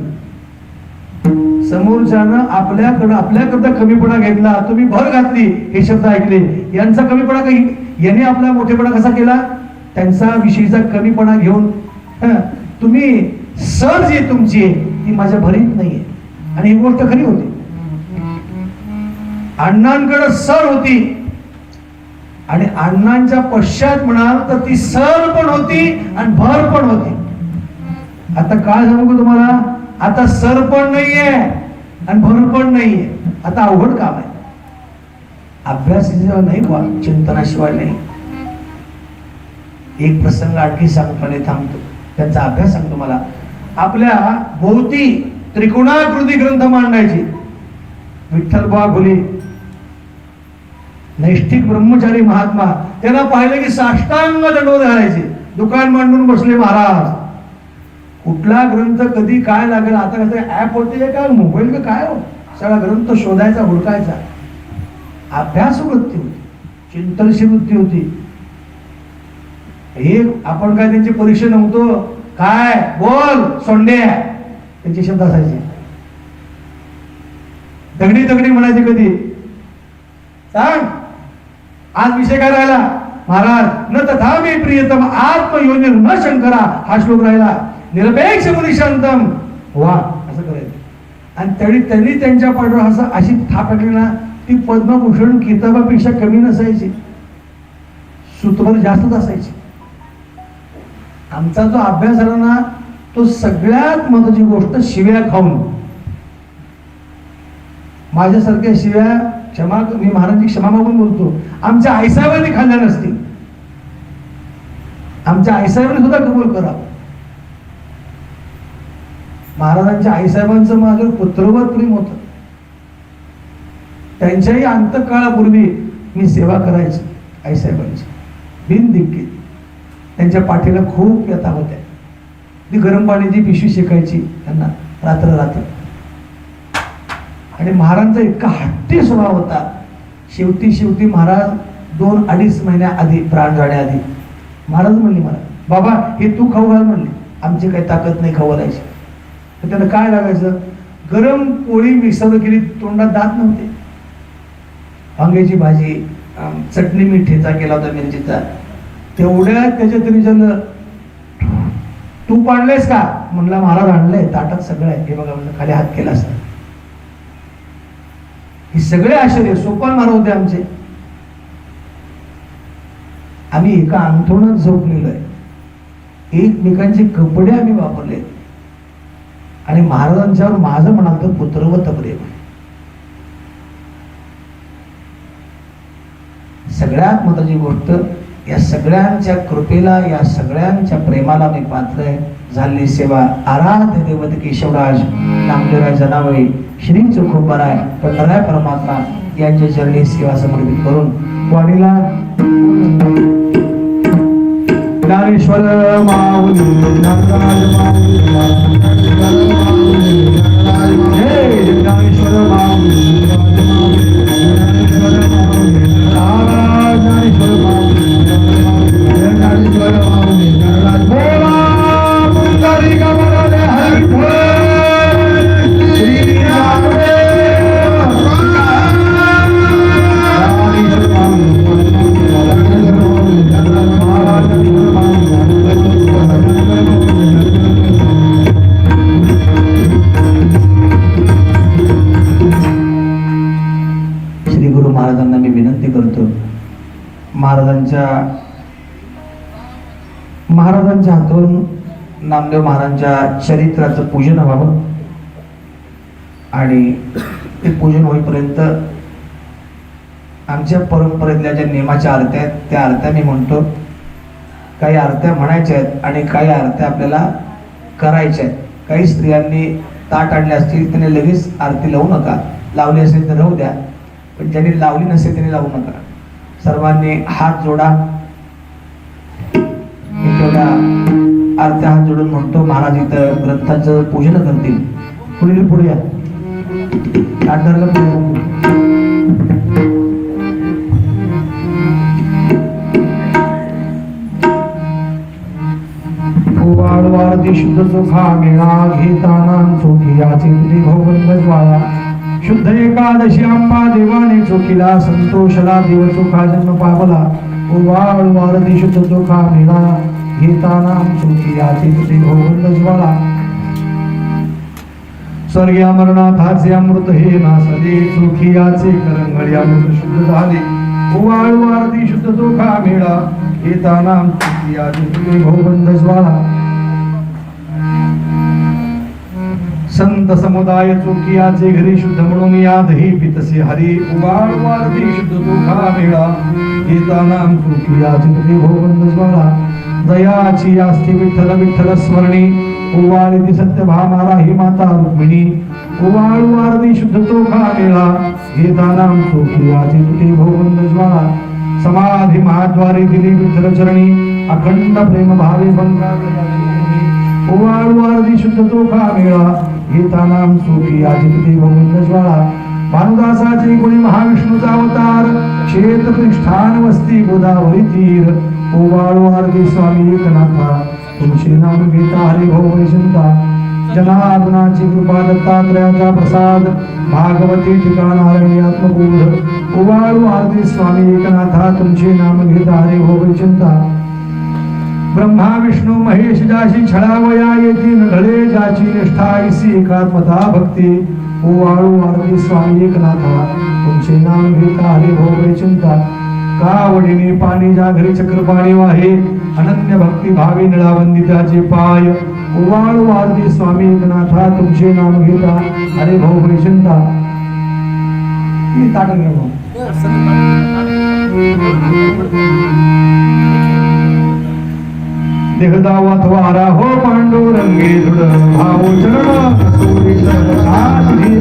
समोरच्यानं आपल्याकरता कमीपणा घेतला, तुम्ही भर घातली हे शब्द ऐकले. यांचा कमीपणा काही, याने आपला मोठेपणा कसा केला, त्यांचा विषयीचा कमीपणा घेऊन तुम्ही सर जी तुमची ती माझ्या भरीत नाहीये. आणि ही गोष्ट खरी होती. अण्णांकडे सर होती आणि अण्णांच्या पश्चात म्हणाल तर ती सर पण होती आणि भर पण होती. आता काय सांगू तुम्हाला, आता सर पण नाहीये आणि भर पण नाहीये. आता अवघड काम आहे. अभ्यासाशिवाय नाही, चिंतनाशिवाय नाही. एक प्रसंग आणखी सांगतो आणि थांबतो. त्यांचा अभ्यास सांगतो मला. आपल्या भोवती त्रिकोणाकृती ग्रंथ मांडायचे. विठ्ठल बुवा खुले नैष्ठिक ब्रह्मचारी महात्मा, त्यांना पाहिलं की साष्टांग दंडवत घालायचे. दुकान मांडून बसले महाराज. कुठला ग्रंथ कधी काय लागेल, आता कसं ऍप होते का मोबाईल का काय हो, सगळा ग्रंथ शोधायचा हुडकायचा. अभ्यास वृत्ती होती, चिंतनशील वृत्ती होती. हे आपण काय त्यांची परीक्षा नव्हतो, काय बोल सोंड्या त्यांचे शब्द असायचे. दगडी दगडी म्हणायचे कधी, सांग आज विषय काय राहिला महाराज, न तथा मे प्रियतम आत्मयोनिर न शंकरा, हा श्लोक राहिला. निरपेक्ष मुनिशांतम वा असं करायचं. आणि त्यांनी त्यांच्या पाठवर असं अशी थाप टाकली ना, ती पद्मभूषण किताबापेक्षा कमी नसायची, सुतभर जास्तच असायची. आमचा जो अभ्यास झाला ना, तो सगळ्यात महत्वाची गोष्ट शिव्या खाऊन. माझ्यासारख्या शिव्या क्षमा, मी महाराजांची क्षमा मागून बोलतो, आमच्या आईसाहेबांनी खाल्ल्या नसतील. आमच्या आईसाहेबांनी सुद्धा कबूल करा. महाराजांच्या आईसाहेबांचं माझं पुत्रवर प्रेम होतं. त्यांच्याही अंतकाळापूर्वी मी सेवा करायची आईसाहेबांची बिनदिक्कीत. त्यांच्या पाठीला खूप व्यथा होत्या. ती गरम पाण्याची पिशवी शेकायची त्यांना रात्र रात्र. आणि महाराजांचा इतका हट्टी स्वभाव होता. शेवटी महाराज 2-2.5 महिन्याआधी, प्राण जाण्याआधी महाराज म्हणले मला, बाबा हे तू खाऊ घाल म्हणले, आमची काही ताकद नाही खाऊ घालायची. तर त्याला काय लागायचं, गरम पोळी मिक्सर केली, तोंडात दात नव्हते, वांग्याची भाजी, चटणी मीठ ठेचा केला होता मिरचीचा, तेवढ्या त्याच्यात विचारलं तूप आणलंयस का, म्हणला महाराज आणलंय, ताटात सगळं आहे, हे बघा म्हणलं, खाली हात केला असता. हे सगळे आश्चर्य सोपान महाराज होते आमचे. आम्ही एका अंथरुणात झोपलेलो आहे, एकमेकांचे कपडे आम्ही वापरले, आणि महाराजांच्यावर माझं म्हणाल तर पुत्रवत प्रेम. सगळ्यात महत्वाची गोष्ट, या सगळ्यांच्या कृपेला, या सगळ्यांच्या प्रेमाला मी पात्र आहे. झाली सेवा आराध्य दैवत केशवराज नामदेवराय जनावळे श्री चोखोबाराय पंढराय परमात्मा यांच्या चरणी सेवा समर्पित करून वाणीला ज्ञानेश्वर माऊली ज्ञानेश्वर माऊली ज्ञानेश्वर माऊली महाराजांना मी विनंती करतो, महाराजांच्या हातून नामदेव महाराजांच्या चरित्राचं पूजन व्हावं. आणि ते पूजन होईपर्यंत आमच्या परंपरेतल्या ज्या नियमाच्या आरत्या आहेत त्या आरत्या मी म्हणतो. काही आरत्या म्हणायच्या आहेत आणि काही आरत्या आपल्याला करायच्या आहेत. काही स्त्रियांनी ताट आणले असतील त्याने लगेच आरती लावू नका, लावली असेल तर राहू द्या, पण ज्यांनी लावली नसेल त्यांनी लावू नका. सर्वांनी हात जोडा. मी तेवढ्या आरत्या हात जोडून म्हणतो, महाराज इथं ग्रंथाचं पूजन करतील. पुढे या, ताट धरलं पुढे. वाळवारती शुद्ध चोखा मेळा घेताना चोखी याची तुझी भोवंद ज्वाळा. शुद्ध एकादशी अंबा देवाने चोखीला संतोषला देव चोखा जन्म पावला. वाळवारती शुद्ध चोखा मेळा घेताना चोखी याची तुझी भोवंद ज्वाळा. स्वर्गीय अमरनाथाचे अमृत हे नासले चोखी याचे करंगळी अमृत शुद्ध झाले. वाळवारती शुद्ध चोखा मेळा घेताना चोखी याची तुझी भोवंद ज्वाळा. संत समुदाय चोखियाचे घरी शुद्ध म्हणून यादही पितसे हरी. वाळवारती शुद्ध चोखा मेळा घेताना चोखियाची तुझी भोवंद ज्वाळा. दयाची आस्ती विठ्ठल विठ्ठल स्मरणी ओवाळी सत्य भामाला ही माता रुक्मिणी ओवाळू आरती शुद्ध चोखा मेळा हे दानाम चोखी वाचे तुटे भोवंद ज्वाळा समाधी महाद्वारे दिली विठ्ठल चरणी अखंड प्रेम भावे ओवाळू आरती शुद्ध चोखा मेळा हे दानाम चोखी वाचे तुटे भोवंद ज्वाळा भानुदासाचे कोणी महाविष्णूचा अवतार क्षेत्रपृष्ठान वस्ती गोदावरी तीर ओवाळू आरती स्वामी एकनाथा तुमचे नाम घेता हरी भो वैशंता जनार्दनाची कृपा दत्तात्रयाचा प्रसाद भागवती ठिकाण हरणी आत्मबोध ओवाळू आरती स्वामी एकनाथा तुमचे नाम घेता हरी भो वैशंता ब्रह्मा विष्णू महेश जाशी छळावया येती नघळे जाची निष्ठा ऐसी एकात्मता भक्ती ओवाळू आरती स्वामी एकनाथा तुमचे नाम घेता हरी भो वैचिंता कावडीने पाणी ज्या घरी चक्र पाणी वाहे अनन्य भक्ती भावी निळावंदिताचे पाय ओवाळू आरती स्वामी एकनाथा तुमचे नाम घेता हरी भो वैचिंता देहदावात वारा हो पांडुरंगे धुड भाव चरण कसोरी साधी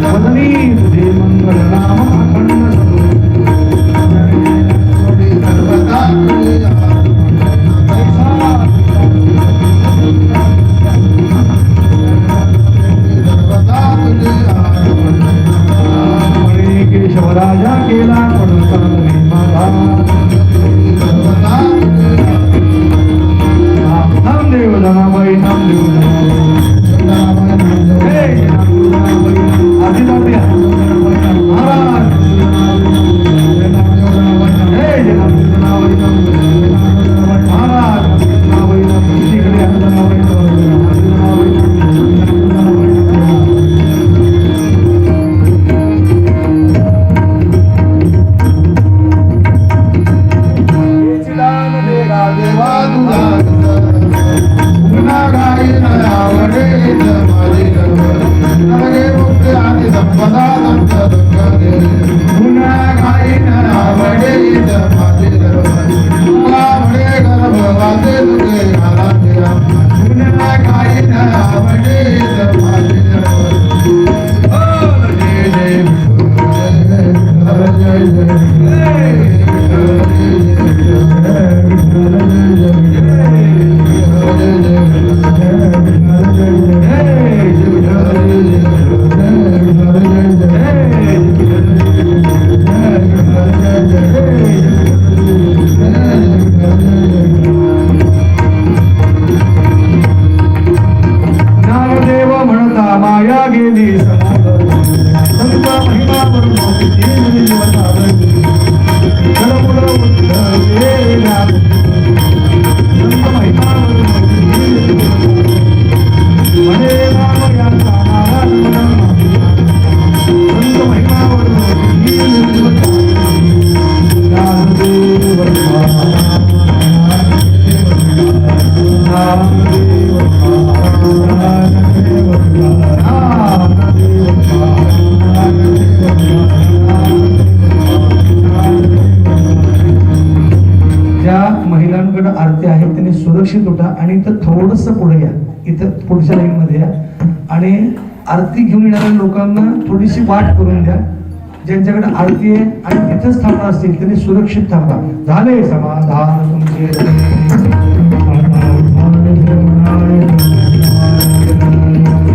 वदनी तुझे मंगल नाम अखंड केशवराजा केला नामदेव जनाबाई नामदेव सुरक्षित उठा आणि इथं थोडस पुढे या, इथं पुढच्या लाईन मध्ये या आणि आरती घेऊन येणाऱ्या लोकांना थोडीशी वाट करून द्या. ज्यांच्याकडे आरती आहे आणि तिथंच थांबणार असतील त्यांनी सुरक्षित थांबा. झाले समाधान तुमचे